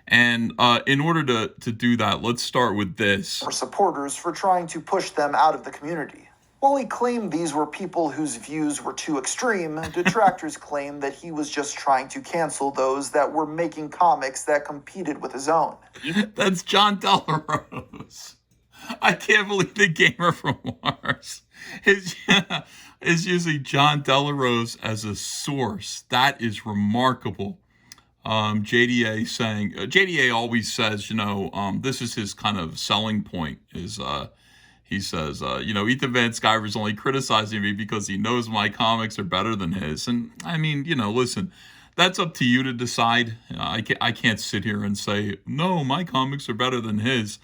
And in order to do that, let's start with this. For supporters for trying to push them out of the community. While he claimed these were people whose views were too extreme, detractors claim that he was just trying to cancel those that were making comics that competed with his own. That's John Delarose. I can't believe the Gamer from Mars is using John Delarose as a source. That is remarkable. JDA saying, JDA always says, this is his kind of selling point, is he says, Ethan Van Sciver's only criticizing me because he knows my comics are better than his. And I mean, listen, that's up to you to decide. I can't sit here and say, no, my comics are better than his.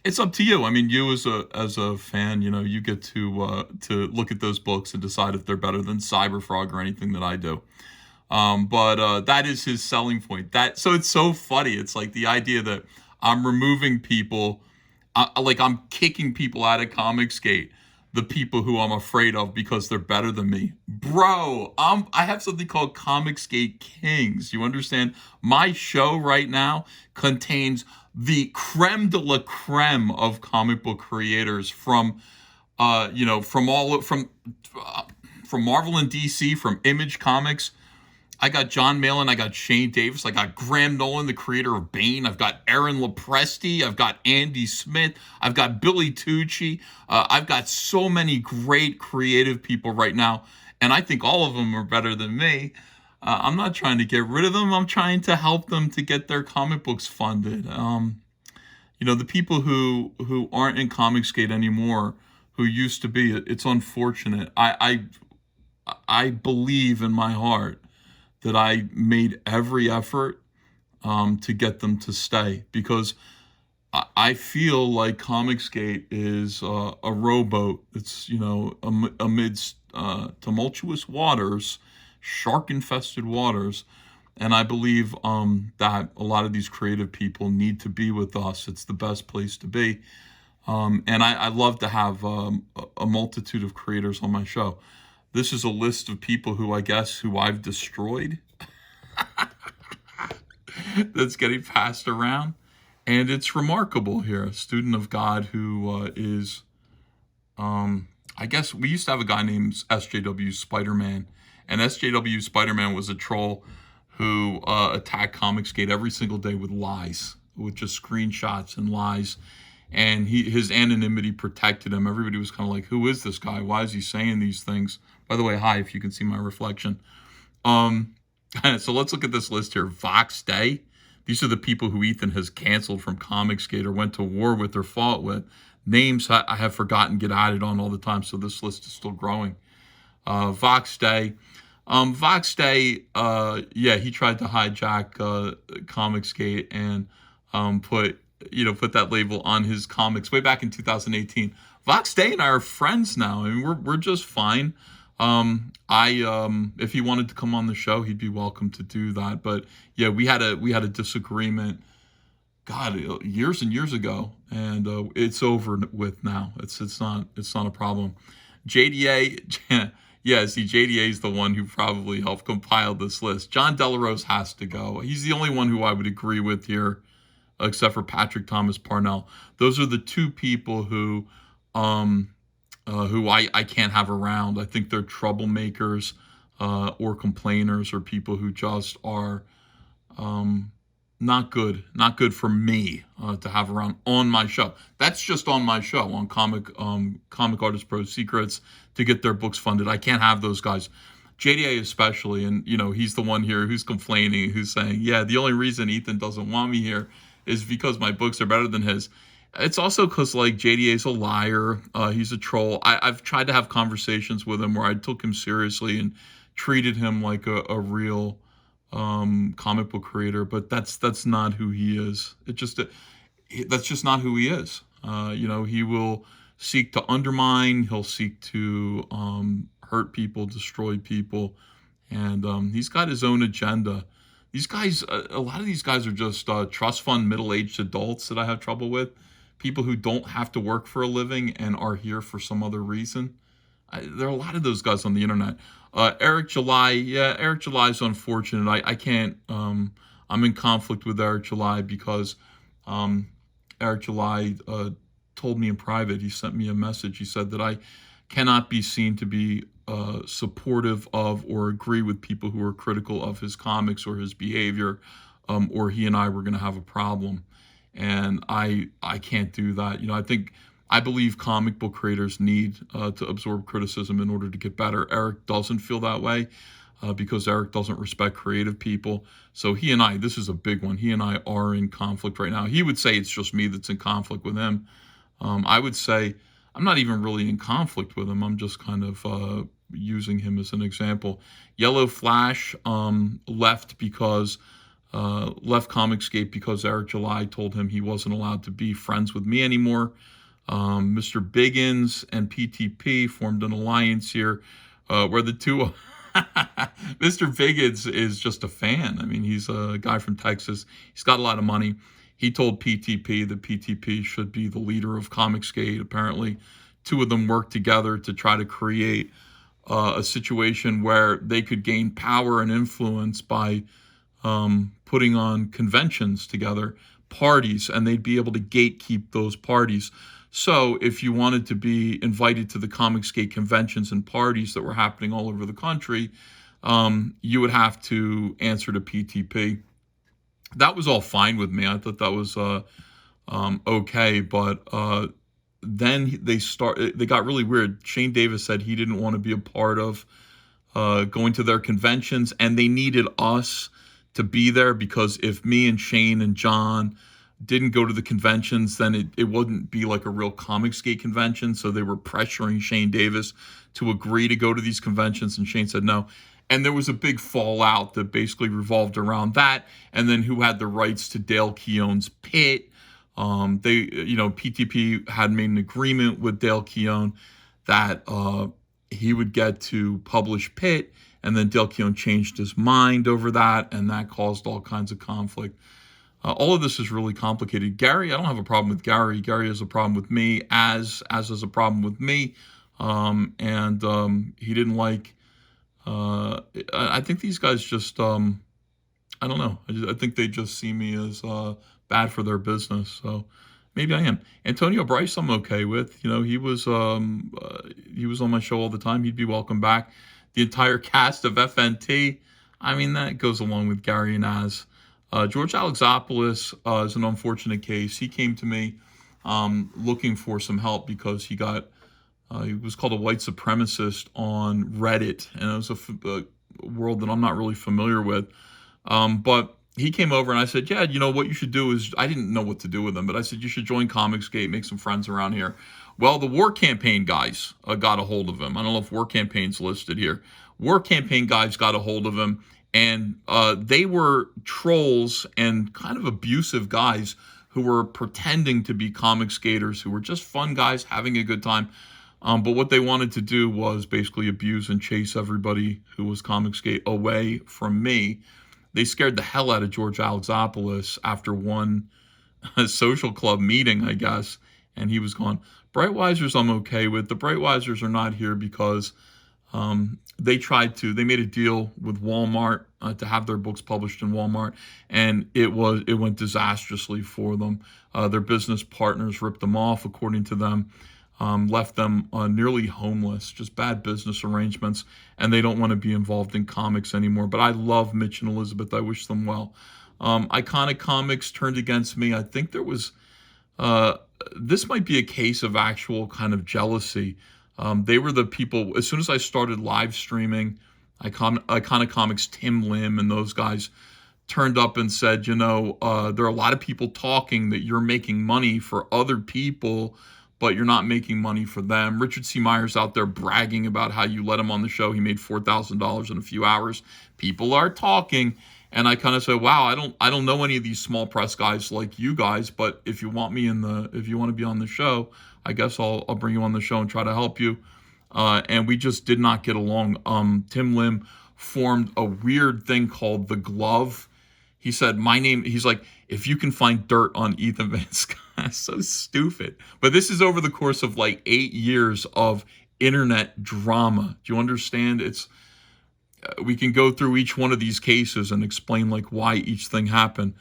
It's up to you. I mean, you as a fan, you get to look at those books and decide if they're better than Cyberfrog or anything that I do. But that is his selling point. So it's so funny. It's like the idea that I'm removing people, like I'm kicking people out of Comicsgate, the people who I'm afraid of because they're better than me. Bro, I have something called Comicsgate Kings. You understand? My show right now contains the creme de la creme of comic book creators from Marvel and DC, from Image Comics. I got John Malin, I got Shane Davis, I got Graham Nolan, the creator of Bane, I've got Aaron Lopresti, I've got Andy Smith, I've got Billy Tucci, I've got so many great creative people right now, and I think all of them are better than me. I'm not trying to get rid of them, I'm trying to help them to get their comic books funded. The people who aren't in Comicsgate anymore, who used to be, it's unfortunate. I believe in my heart that I made every effort to get them to stay, because I feel like Comicsgate is a rowboat. It's, amidst tumultuous waters, shark-infested waters, and I believe that a lot of these creative people need to be with us. It's the best place to be. And I love to have a multitude of creators on my show. This is a list of people who I've destroyed that's getting passed around. And it's remarkable here. A student of God who is, I guess we used to have a guy named SJW Spider-Man, and SJW Spider-Man was a troll who attacked Comicsgate every single day with lies, with just screenshots and lies. And his anonymity protected him. Everybody was kind of like, who is this guy? Why is he saying these things? By the way, hi, if you can see my reflection. So let's look at this list here. Vox Day. These are the people who Ethan has canceled from Comicsgate or went to war with or fought with. Names I have forgotten get added on all the time, so this list is still growing. Vox Day. Vox Day, yeah, he tried to hijack Comicsgate and put that label on his comics way back in 2018. Vox Day and I are friends now. I mean, we're just fine. If he wanted to come on the show, he'd be welcome to do that. But yeah, we had a disagreement, God, years and years ago, and it's over with now. It's not a problem. JDA, yeah, see, JDA is the one who probably helped compile this list. John Delarose has to go. He's the only one who I would agree with here, except for Patrick Thomas Parnell. Those are the two people who I can't have around. I think they're troublemakers or complainers or people who just are not good for me to have around on my show. That's just on my show, on Comic Artist Pro Secrets, to get their books funded. I can't have those guys. JDA especially, and he's the one here who's complaining, who's saying, yeah, the only reason Ethan doesn't want me here is because my books are better than his. It's also because, like, JDA's a liar. He's a troll. I've tried to have conversations with him where I took him seriously and treated him like a real comic book creator, but that's not who he is. That's just not who he is. He will seek to undermine. He'll seek to hurt people, destroy people, and he's got his own agenda. These guys, a lot of these guys are just trust fund middle-aged adults that I have trouble with. People who don't have to work for a living and are here for some other reason. There are a lot of those guys on the internet. Eric July, yeah, Eric July is unfortunate. I can't, I'm in conflict with Eric July because Eric July told me in private, he sent me a message. He said that I cannot be seen to be supportive of or agree with people who are critical of his comics or his behavior, or he and I were going to have a problem. And I can't do that. I believe comic book creators need to absorb criticism in order to get better. Eric doesn't feel that way because Eric doesn't respect creative people. So he and I, this is a big one. He and I are in conflict right now. He would say it's just me that's in conflict with him. I would say I'm not even really in conflict with him. I'm just kind of using him as an example. Yellow Flash left Comicsgate because Eric July told him he wasn't allowed to be friends with me anymore. Mr. Biggins and PTP formed an alliance here where the two... Mr. Biggins is just a fan. I mean, he's a guy from Texas. He's got a lot of money. He told PTP that PTP should be the leader of Comicsgate. Apparently, two of them worked together to try to create a situation where they could gain power and influence by putting on conventions together, parties, and they'd be able to gatekeep those parties. So if you wanted to be invited to the Comicsgate conventions and parties that were happening all over the country, you would have to answer to PTP. That was all fine with me. I thought that was okay, but then they got really weird. Shane Davis said he didn't want to be a part of going to their conventions, and they needed us to be there because if me and Shane and John didn't go to the conventions, then it wouldn't be like a real Comicsgate convention. So they were pressuring Shane Davis to agree to go to these conventions, and Shane said no. And there was a big fallout that basically revolved around that, and then who had the rights to Dale Keown's Pit. PTP had made an agreement with Dale Keown that he would get to publish Pit, and then Dale Keown changed his mind over that, and that caused all kinds of conflict. All of this is really complicated. Gary, I don't have a problem with Gary. Gary has a problem with me, as has a problem with me, and he didn't like. I think these guys just, I don't know. I think they just see me as bad for their business. So maybe I am. Antonio Bryce, I'm okay with. He was, he was on my show all the time. He'd be welcome back. The entire cast of FNT. I mean, that goes along with Gary and Az. George Alexopoulos is an unfortunate case. He came to me looking for some help because he was called a white supremacist on Reddit, and it was a world that I'm not really familiar with. But he came over and I said, yeah, you know what you should do is, I didn't know what to do with him, but I said, you should join Comicsgate, make some friends around here. Well, the War Campaign guys got a hold of him. I don't know if War Campaign's listed here. War Campaign guys got a hold of him, and they were trolls and kind of abusive guys who were pretending to be comic skaters, who were just fun guys having a good time. But what they wanted to do was basically abuse and chase everybody who was Comicsgate away from me. They scared the hell out of George Alexopoulos after one social club meeting, I guess, and he was gone. Brightwisers I'm okay with. The Brightwisers are not here because they made a deal with Walmart to have their books published in Walmart, and it went disastrously for them. Their business partners ripped them off, according to them. Left them nearly homeless, just bad business arrangements, and they don't want to be involved in comics anymore. But I love Mitch and Elizabeth. I wish them well. Iconic Comics turned against me. I think there was, this might be a case of actual kind of jealousy. They were the people, as soon as I started live streaming, Iconic Comics, Tim Lim and those guys turned up and said, there are a lot of people talking that you're making money for other people, but you're not making money for them. Richard C. Myers out there bragging about how you let him on the show. He made $4,000 in a few hours. People are talking. And I kind of said, wow, I don't know any of these small press guys like you guys, but if you want to be on the show, I guess I'll bring you on the show and try to help you. And we just did not get along. Tim Lim formed a weird thing called The Glove. He said, he's like, if you can find dirt on Ethan Van Sciver. So stupid. But this is over the course of like 8 years of internet drama. Do you understand? We can go through each one of these cases and explain like why each thing happened.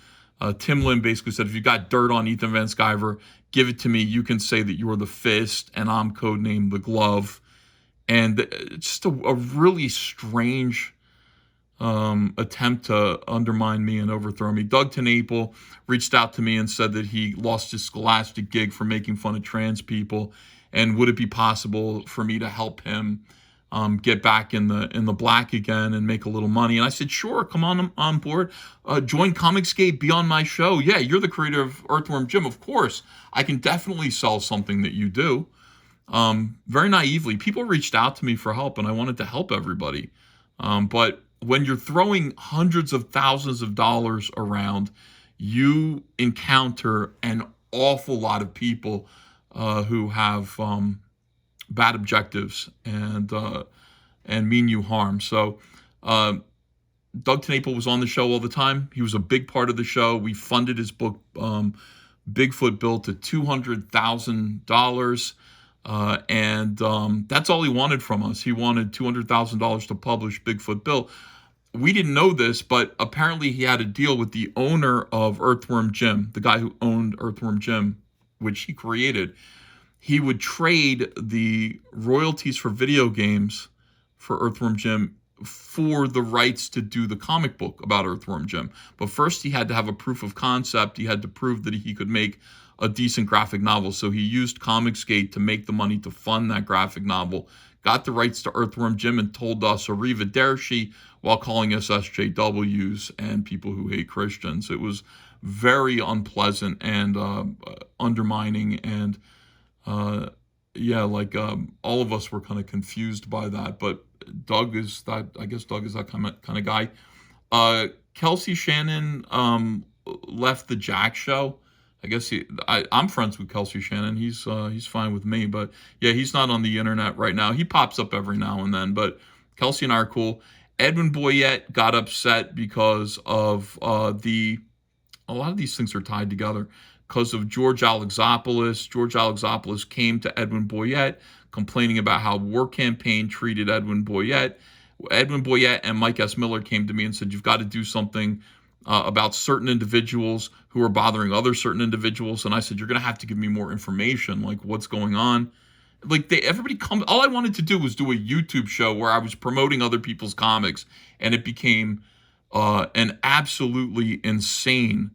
Tim Lim basically said, if you got dirt on Ethan Van Sciver, give it to me. You can say that you're the Fist and I'm codenamed The Glove. And it's just a really strange attempt to undermine me and overthrow me. Doug TenNapel reached out to me and said that he lost his Scholastic gig for making fun of trans people, and would it be possible for me to help him get back in the black again and make a little money? And I said, sure, come on board, join Comicsgate, be on my show. Yeah, you're the creator of Earthworm Jim, of course. I can definitely sell something that you do. Very naively, people reached out to me for help, and I wanted to help everybody. But when you're throwing hundreds of thousands of dollars around, you encounter an awful lot of people who have bad objectives and mean you harm. So Doug TenNapel was on the show all the time. He was a big part of the show. We funded his book, Bigfoot Bill, to $200,000. And that's all he wanted from us. He wanted $200,000 to publish Bigfoot Bill. We didn't know this, but apparently he had a deal with the owner of Earthworm Jim, the guy who owned Earthworm Jim, which he created. He would trade the royalties for video games for Earthworm Jim for the rights to do the comic book about Earthworm Jim. But first he had to have a proof of concept. He had to prove that he could make a decent graphic novel. So he used Comicsgate to make the money to fund that graphic novel, got the rights to Earthworm Jim, and told us arrivederci while calling us SJWs and people who hate Christians. It was very unpleasant and undermining, and all of us were kind of confused by that. But Doug is that kind of guy. Kelsey Shannon left the Jack show. I guess I'm friends with Kelsey Shannon. He's fine with me, but yeah, he's not on the internet right now. He pops up every now and then, but Kelsey and I are cool. Edwin Boyette got upset because of a lot of these things are tied together, because of George Alexopoulos. George Alexopoulos came to Edwin Boyette complaining about how War Campaign treated Edwin Boyette. Edwin Boyette and Mike S. Miller came to me and said, you've got to do something about certain individuals who are bothering other certain individuals. And I said, you're going to have to give me more information, like what's going on. Like everybody come. All I wanted to do was do a YouTube show where I was promoting other people's comics, and it became an absolutely insane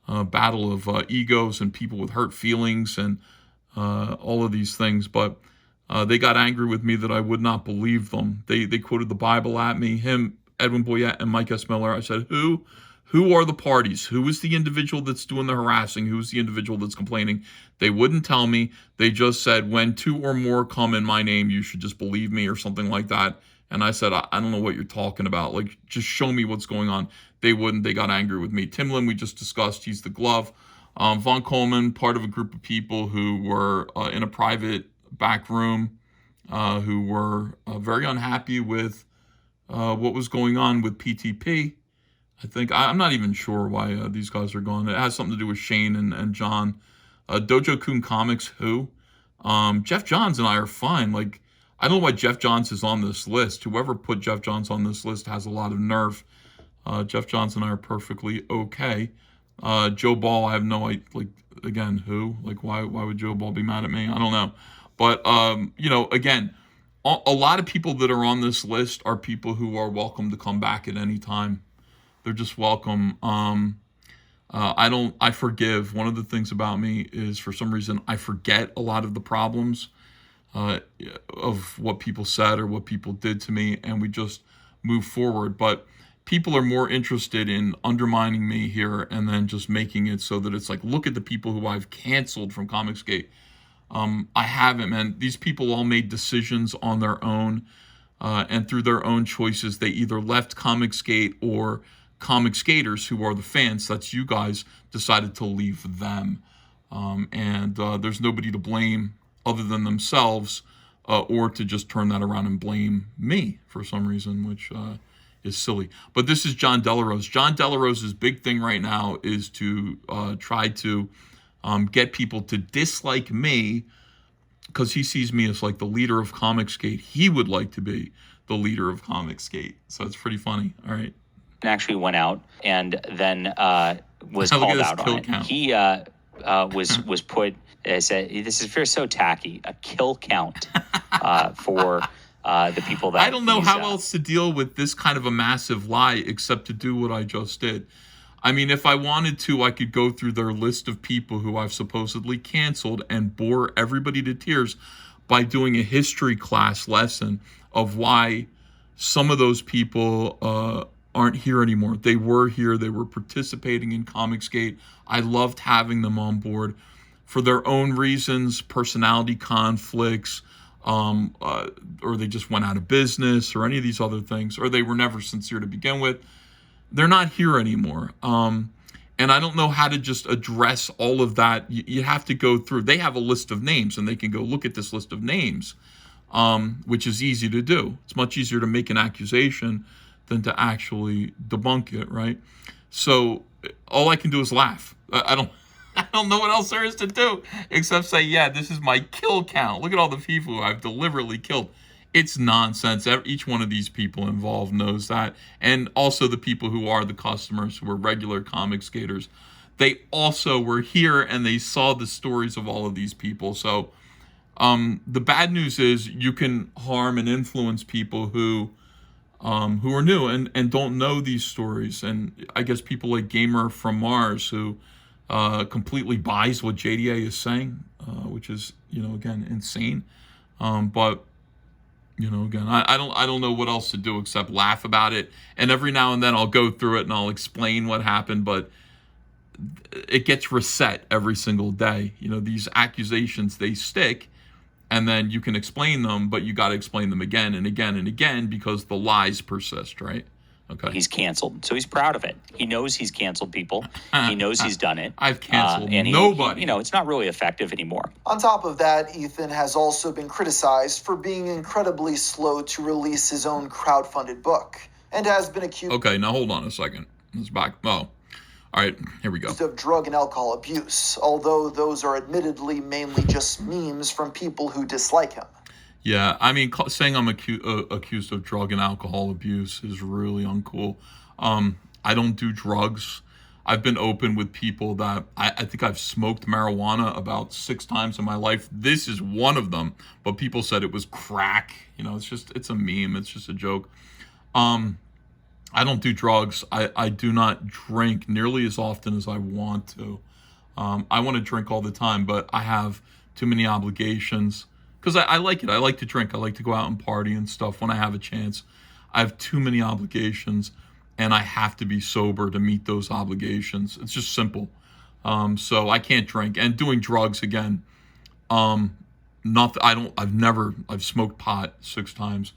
battle of egos and people with hurt feelings and all of these things. But they got angry with me that I would not believe them. They quoted the Bible at me. Him, Edwin Boyette, and Mike S. Miller. I said, Who are the parties? Who is the individual that's doing the harassing? Who is the individual that's complaining? They wouldn't tell me. They just said, when 2 or more come in my name, you should just believe me, or something like that. And I said, I don't know what you're talking about. Like, just show me what's going on. They wouldn't. They got angry with me. Tim Lin, we just discussed. He's the glove. Von Coleman, part of a group of people who were in a private back room, who were very unhappy with what was going on with PTP. I think I'm not even sure why these guys are gone. It has something to do with Shane and John. Dojo Kun Comics, who? Jeff Johns and I are fine. Like, I don't know why Jeff Johns is on this list. Whoever put Jeff Johns on this list has a lot of nerve. Jeff Johns and I are perfectly okay. Joe Ball, I have no idea. Like, again, who? Like, why would Joe Ball be mad at me? I don't know. But, again, a lot of people that are on this list are people who are welcome to come back at any time. They're just welcome. I forgive. One of the things about me is, for some reason, I forget a lot of the problems of what people said or what people did to me, and we just move forward. But people are more interested in undermining me here and then just making it so that it's like, look at the people who I've canceled from Comicsgate. I haven't, man. These people all made decisions on their own, and through their own choices, they either left Comicsgate or Comic Skaters, who are the fans, that's you guys, decided to leave them. And there's nobody to blame other than themselves, or to just turn that around and blame me for some reason, which is silly. But this is John Delarose. John Delarose's big thing right now is to try to get people to dislike me, because he sees me as like the leader of Comicsgate. He would like to be the leader of Comicsgate. So it's pretty funny. All right. Actually went out and then was called out on it. Count. He was put, said, this is so tacky, a kill count for the people that... I don't know how else to deal with this kind of a massive lie except to do what I just did. I mean, if I wanted to, I could go through their list of people who I've supposedly canceled and bore everybody to tears by doing a history class lesson of why some of those people aren't here anymore. They were here. They were participating in Comicsgate. I loved having them on board for their own reasons, personality conflicts, or they just went out of business, or any of these other things, or they were never sincere to begin with. They're not here anymore. And I don't know how to just address all of that. You have to go through. They have a list of names, and they can go look at this list of names, which is easy to do. It's much easier to make an accusation than to actually debunk it, right? So all I can do is laugh. I don't know what else there is to do except say, yeah, this is my kill count. Look at all the people who I've deliberately killed. It's nonsense. Each one of these people involved knows that. And also the people who are the customers, who are regular comic skaters, they also were here and they saw the stories of all of these people. So the bad news is you can harm and influence people who are new and don't know these stories. And I guess people like Gamer from Mars, who completely buys what JDA is saying, which is, again, insane. But again, I don't know what else to do except laugh about it. And every now and then I'll go through it and I'll explain what happened, but it gets reset every single day. These accusations, they stick. And then you can explain them, but you got to explain them again and again and again because the lies persist, right? Okay. He's canceled, so he's proud of it. He knows he's canceled people. He knows he's done it. I've canceled nobody. It's not really effective anymore. On top of that, Ethan has also been criticized for being incredibly slow to release his own crowdfunded book, and has been accused... Okay, now hold on a second. It's back. Oh. All right, here we go. ...of drug and alcohol abuse, although those are admittedly mainly just memes from people who dislike him. Yeah, I mean, saying I'm accused of drug and alcohol abuse is really uncool. I don't do drugs. I've been open with people that I think I've smoked marijuana about 6 times in my life. This is one of them, but people said it was crack. It's a meme. It's just a joke. I don't do drugs. I do not drink nearly as often as I want to. I want to drink all the time, but I have too many obligations because I like it. I like to drink. I like to go out and party and stuff when I have a chance. I have too many obligations, and I have to be sober to meet those obligations. It's just simple. So I can't drink. And doing drugs again, I've smoked pot 6 times.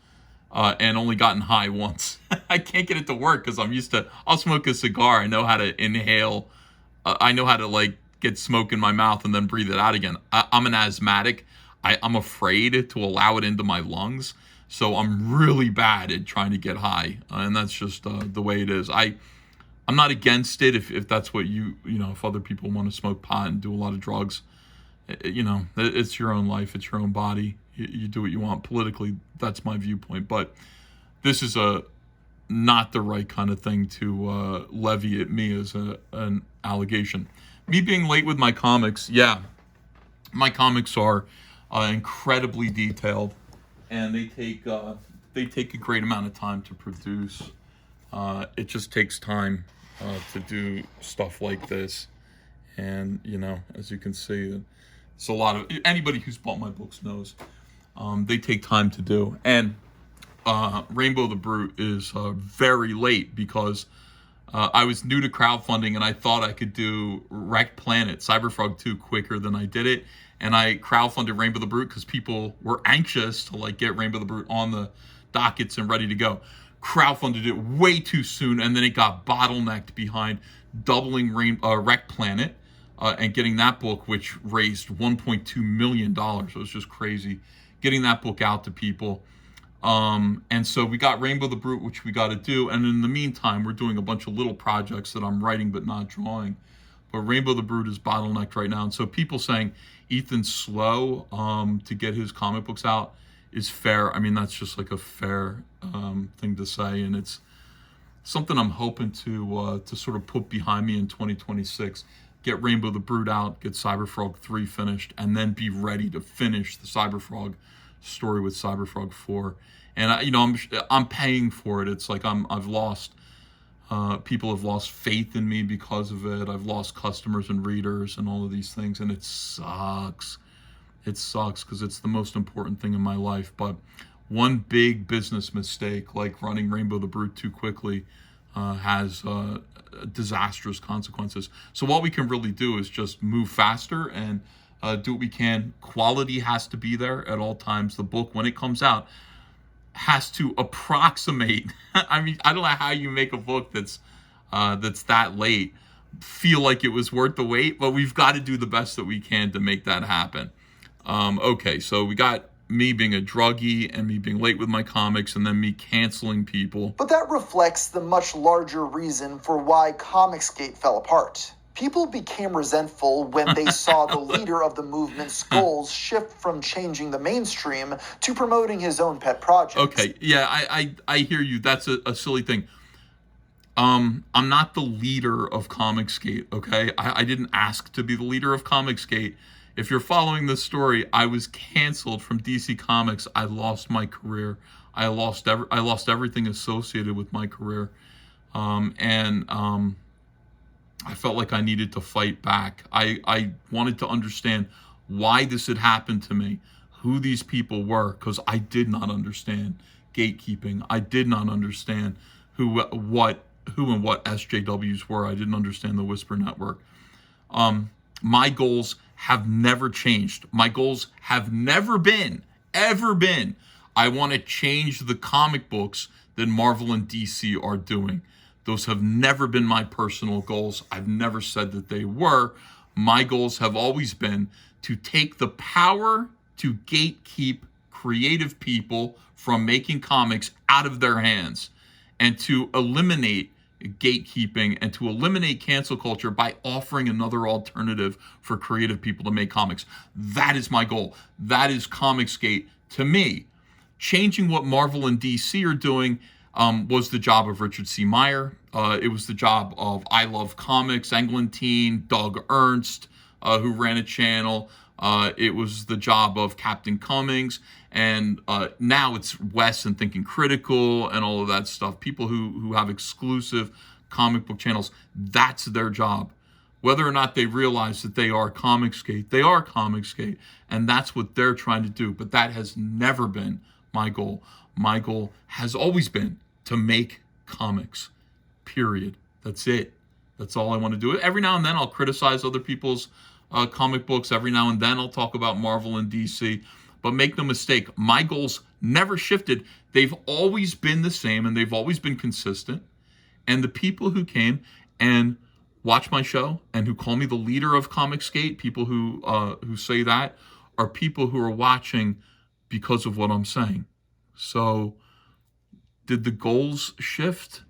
And only gotten high once. I can't get it to work because I'll smoke a cigar. I know how to inhale. I know how to like get smoke in my mouth and then breathe it out again. I'm an asthmatic. I'm afraid to allow it into my lungs. So I'm really bad at trying to get high. And that's just the way it is. I'm not against it if that's what if other people want to smoke pot and do a lot of drugs. It's your own life. It's your own body. You do what you want politically. That's my viewpoint. But this is not the right kind of thing to levy at me as an allegation. Me being late with my comics, yeah. My comics are incredibly detailed, and they take a great amount of time to produce. It just takes time to do stuff like this. And, as you can see, it's a lot of... Anybody who's bought my books knows. They take time to do. And Rainbow the Brute is very late because I was new to crowdfunding and I thought I could do Wrecked Planet, Cyberfrog 2 quicker than I did it. And I crowdfunded Rainbow the Brute because people were anxious to get Rainbow the Brute on the dockets and ready to go. Crowdfunded it way too soon, and then it got bottlenecked behind doubling Wrecked Planet and getting that book, which raised $1.2 million. It was just crazy. Getting that book out to people. And so we got Rainbow the Brute, which we got to do. And in the meantime, we're doing a bunch of little projects that I'm writing but not drawing. But Rainbow the Brute is bottlenecked right now. And so people saying Ethan's slow to get his comic books out is fair. I mean, that's just like a fair thing to say. And it's something I'm hoping to sort of put behind me in 2026. Get Rainbow the Brute out, get Cyberfrog 3 finished, and then be ready to finish the Cyberfrog story with Cyberfrog 4. And I'm paying for it. It's like I've lost people have lost faith in me because of it. I've lost customers and readers and all of these things, and it sucks. It sucks because it's the most important thing in my life. But one big business mistake, like running Rainbow the Brute too quickly, has disastrous consequences. So what we can really do is just move faster and do what we can. Quality has to be there at all times. The book, when it comes out, has to approximate. I mean, I don't know how you make a book that's that late feel like it was worth the wait, but we've got to do the best that we can to make that happen. Okay, so we got me being a druggie and me being late with my comics and then me canceling people. But that reflects the much larger reason for why Comicsgate fell apart. People became resentful when they saw the leader of the movement's goals shift from changing the mainstream to promoting his own pet projects. Okay, yeah, I hear you. That's a silly thing. I'm not the leader of Comicsgate, okay? I didn't ask to be the leader of Comicsgate. If you're following this story, I was canceled from DC Comics. I lost my career. I lost everything associated with my career. I felt like I needed to fight back. I wanted to understand why this had happened to me, who these people were, because I did not understand gatekeeping. I did not understand who and what SJWs were. I didn't understand the Whisper Network. My goals have never changed. My goals have never been, I want to change the comic books that Marvel and DC are doing. Those have never been my personal goals. I've never said that they were. My goals have always been to take the power to gatekeep creative people from making comics out of their hands and to eliminate gatekeeping and to eliminate cancel culture by offering another alternative for creative people to make comics. That is my goal. That is Comicsgate to me. Changing what Marvel and DC are doing, was the job of Richard C. Meyer. It was the job of I Love Comics, Englentine, Doug Ernst, who ran a channel. It was the job of Captain Cummings, and now it's Wes and Thinking Critical and all of that stuff. People who have exclusive comic book channels, that's their job. Whether or not they realize that they are Comicsgate, they are Comicsgate, and that's what they're trying to do. But that has never been my goal. My goal has always been to make comics, period. That's it. That's all I want to do. Every now and then I'll criticize other people's comic books. Every now and then I'll talk about Marvel and DC. But make no mistake, my goals never shifted. They've always been the same, and they've always been consistent. And the people who came and watch my show and who call me the leader of Comicsgate, people who say that, are people who are watching because of what I'm saying. So did the goals shift?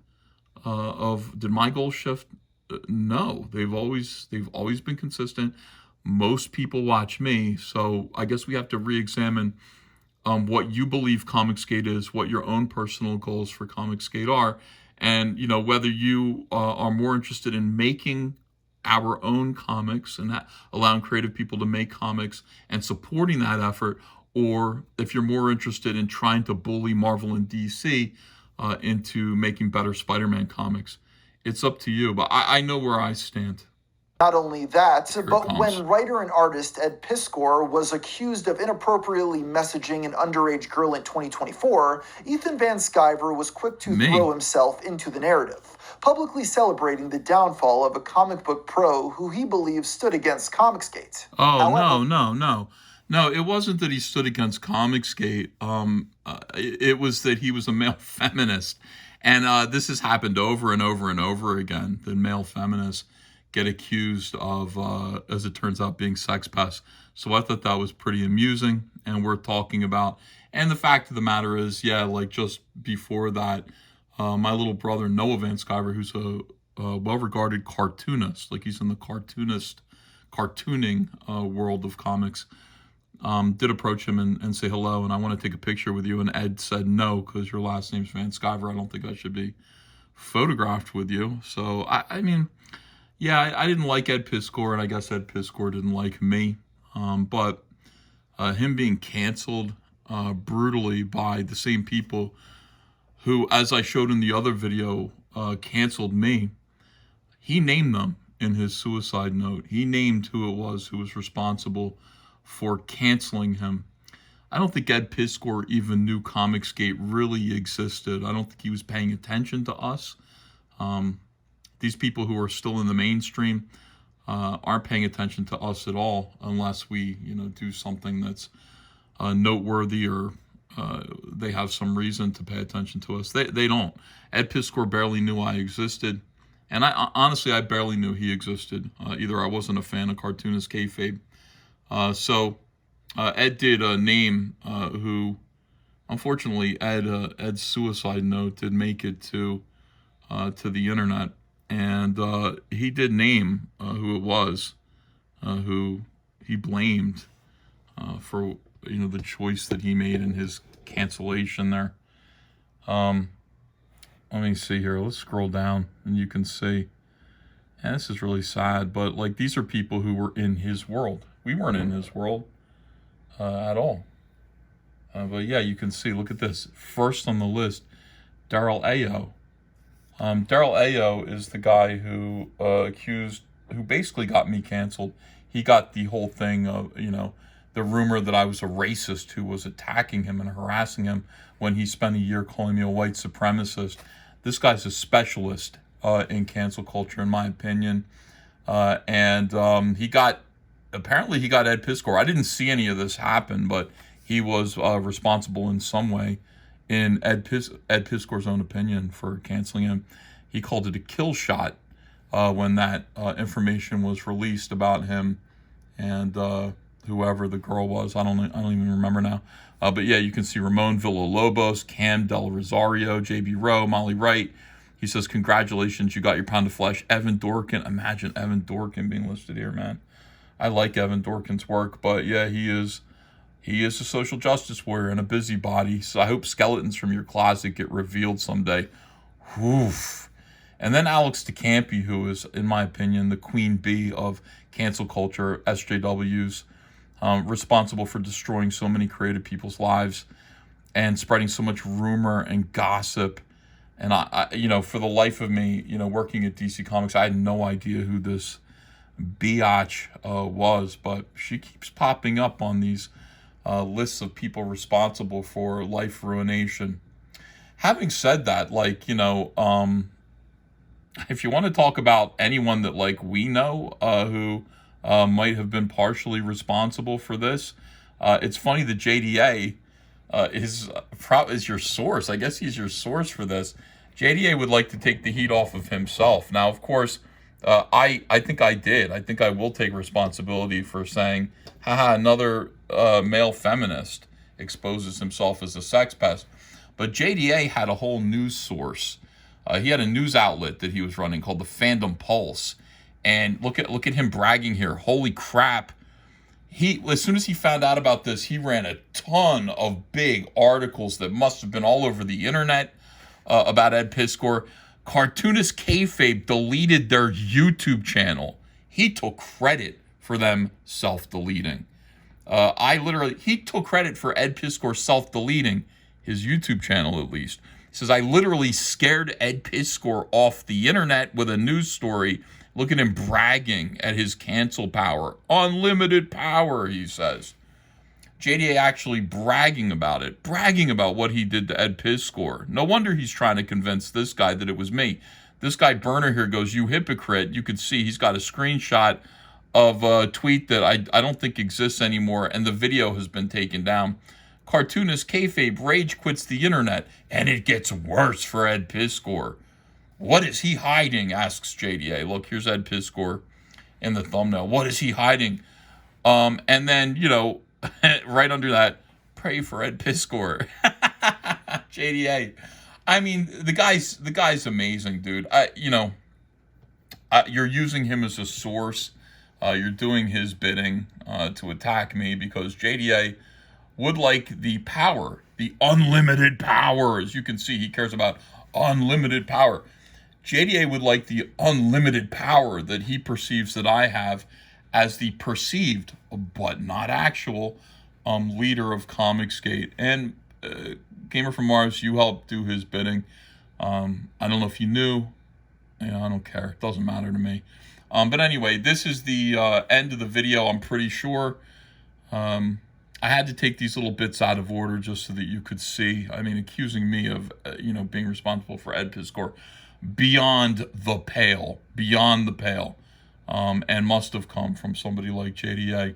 Did my goals shift? No, they've always been consistent. Most people watch me, so I guess we have to re-examine what you believe Comicsgate is, what your own personal goals for Comicsgate are, and whether you are more interested in making our own comics and allowing creative people to make comics and supporting that effort, or if you're more interested in trying to bully Marvel and DC into making better Spider-Man comics. It's up to you, but I know where I stand. Not only that, but when writer and artist Ed Piskor was accused of inappropriately messaging an underage girl in 2024, Ethan Van Sciver was quick to throw himself into the narrative, publicly celebrating the downfall of a comic book pro who he believes stood against Comicsgate. Oh, however, no, it wasn't that he stood against Comicsgate. It was that he was a male feminist. And this has happened over and over and over again, that male feminists get accused of, as it turns out, being sex pests. So I thought that was pretty amusing and worth talking about. And the fact of the matter is, just before that, my little brother, Noah Van Sciver, who's a well-regarded cartoonist, like he's in the cartooning world of comics, did approach him and say hello, and I want to take a picture with you. And Ed said no, because your last name's Van Sciver. I don't think I should be photographed with you. So, I didn't like Ed Piskor, and I guess Ed Piskor didn't like me. But him being canceled brutally by the same people who, as I showed in the other video, canceled me, he named them in his suicide note. He named who it was who was responsible for canceling him. I don't think Ed Piskor even knew Comicsgate really existed. I don't think he was paying attention to us. These people who are still in the mainstream aren't paying attention to us at all, unless we, do something that's noteworthy, or they have some reason to pay attention to us. They don't. Ed Piskor barely knew I existed, and honestly, I barely knew he existed. Either I wasn't a fan of cartoonist kayfabe. So Ed did name who, unfortunately, Ed's suicide note did make it to the internet, and he did name who it was, who he blamed for the choice that he made in his cancellation there. Let me see here. Let's scroll down, and you can see. And this is really sad, but these are people who were in his world. We weren't in his world at all. But yeah, you can see, look at this. First on the list, Daryl Ayo. Daryl Ayo is the guy who who basically got me canceled. He got the whole thing of, the rumor that I was a racist who was attacking him and harassing him when he spent a year calling me a white supremacist. This guy's a specialist in cancel culture, in my opinion. And he got Ed Piskor. I didn't see any of this happen, but he was responsible in some way, in Ed Piskor's own opinion, for canceling him. He called it a kill shot when that information was released about him and whoever the girl was. I don't even remember now. But yeah, you can see Ramon Villalobos, Cam Del Rosario, JB Rowe, Molly Wright. He says, congratulations, you got your pound of flesh. Evan Dorkin. Imagine Evan Dorkin being listed here, man. I like Evan Dorkin's work, but yeah, he is He is a social justice warrior and a busybody, so I hope skeletons from your closet get revealed someday. Woof. And then Alex DeCampi, who is, in my opinion, the queen bee of cancel culture, SJWs, responsible for destroying so many creative people's lives and spreading so much rumor and gossip. And I for the life of me, working at DC Comics, I had no idea who this biatch was, but she keeps popping up on these lists of people responsible for life ruination. Having said that, if you want to talk about anyone that we know who might have been partially responsible for this, it's funny that JDA is your source. I guess he's your source for this. JDA would like to take the heat off of himself. Now, of course, I think I did. I think I will take responsibility for saying, haha, another male feminist exposes himself as a sex pest. But JDA had a whole news source. He had a news outlet that he was running called the Fandom Pulse. And look at him bragging here. Holy crap. As soon as he found out about this, he ran a ton of big articles that must have been all over the internet about Ed Piskor. Cartoonist Kayfabe deleted their YouTube channel. He took credit for them self-deleting. He took credit for Ed Piskor self-deleting his YouTube channel, at least. He says, I literally scared Ed Piskor off the internet with a news story. Look at him bragging at his cancel power. Unlimited power, he says. JDA actually bragging about it, bragging about what he did to Ed Piskor. No wonder he's trying to convince this guy that it was me. This guy Burner here goes, you hypocrite. You could see he's got a screenshot of a tweet that I don't think exists anymore, and the video has been taken down. Cartoonist Kayfabe rage quits the internet, and it gets worse for Ed Piskor. What is he hiding, asks JDA. Look, here's Ed Piskor in the thumbnail. What is he hiding? And then, right under that, pray for Ed Piskor. JDA. I mean, the guy's amazing, dude. You're using him as a source. You're doing his bidding to attack me because JDA would like the power, the unlimited power. As you can see, he cares about unlimited power. JDA would like the unlimited power that he perceives that I have as the perceived, but not actual, leader of Comicsgate. And Gamer from Mars, you helped do his bidding. I don't know if you knew. I don't care. It doesn't matter to me. But anyway, this is the end of the video, I'm pretty sure. I had to take these little bits out of order just so that you could see. I mean, accusing me of, being responsible for Ed Piskor beyond the pale, and must have come from somebody like JDA.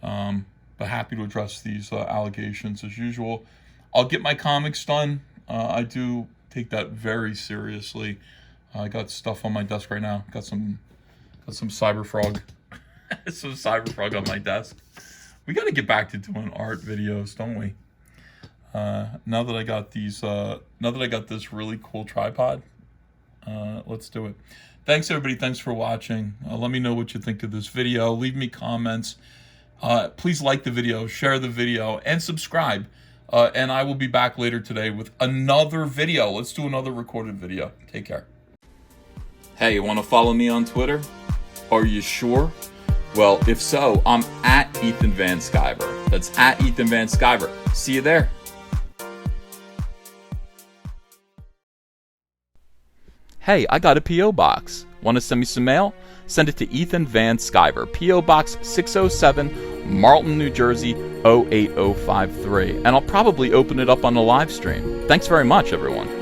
But happy to address these allegations as usual. I'll get my comics done. I do take that very seriously. I got stuff on my desk right now. Got some Cyberfrog, some Cyberfrog on my desk. We got to get back to doing art videos, don't we? Now that I got this really cool tripod, let's do it. Thanks everybody. Thanks for watching. Let me know what you think of this video. Leave me comments. Please like the video, share the video, and subscribe. And I will be back later today with another video. Let's do another recorded video. Take care. Hey, you want to follow me on Twitter? Are you sure? Well, if so, I'm at Ethan Van Sciver. That's at Ethan Van Sciver. See you there. Hey, I got a P.O. box. Want to send me some mail? Send it to Ethan Van Sciver, P.O. Box 607, Marlton, New Jersey, 08053. And I'll probably open it up on the live stream. Thanks very much, everyone.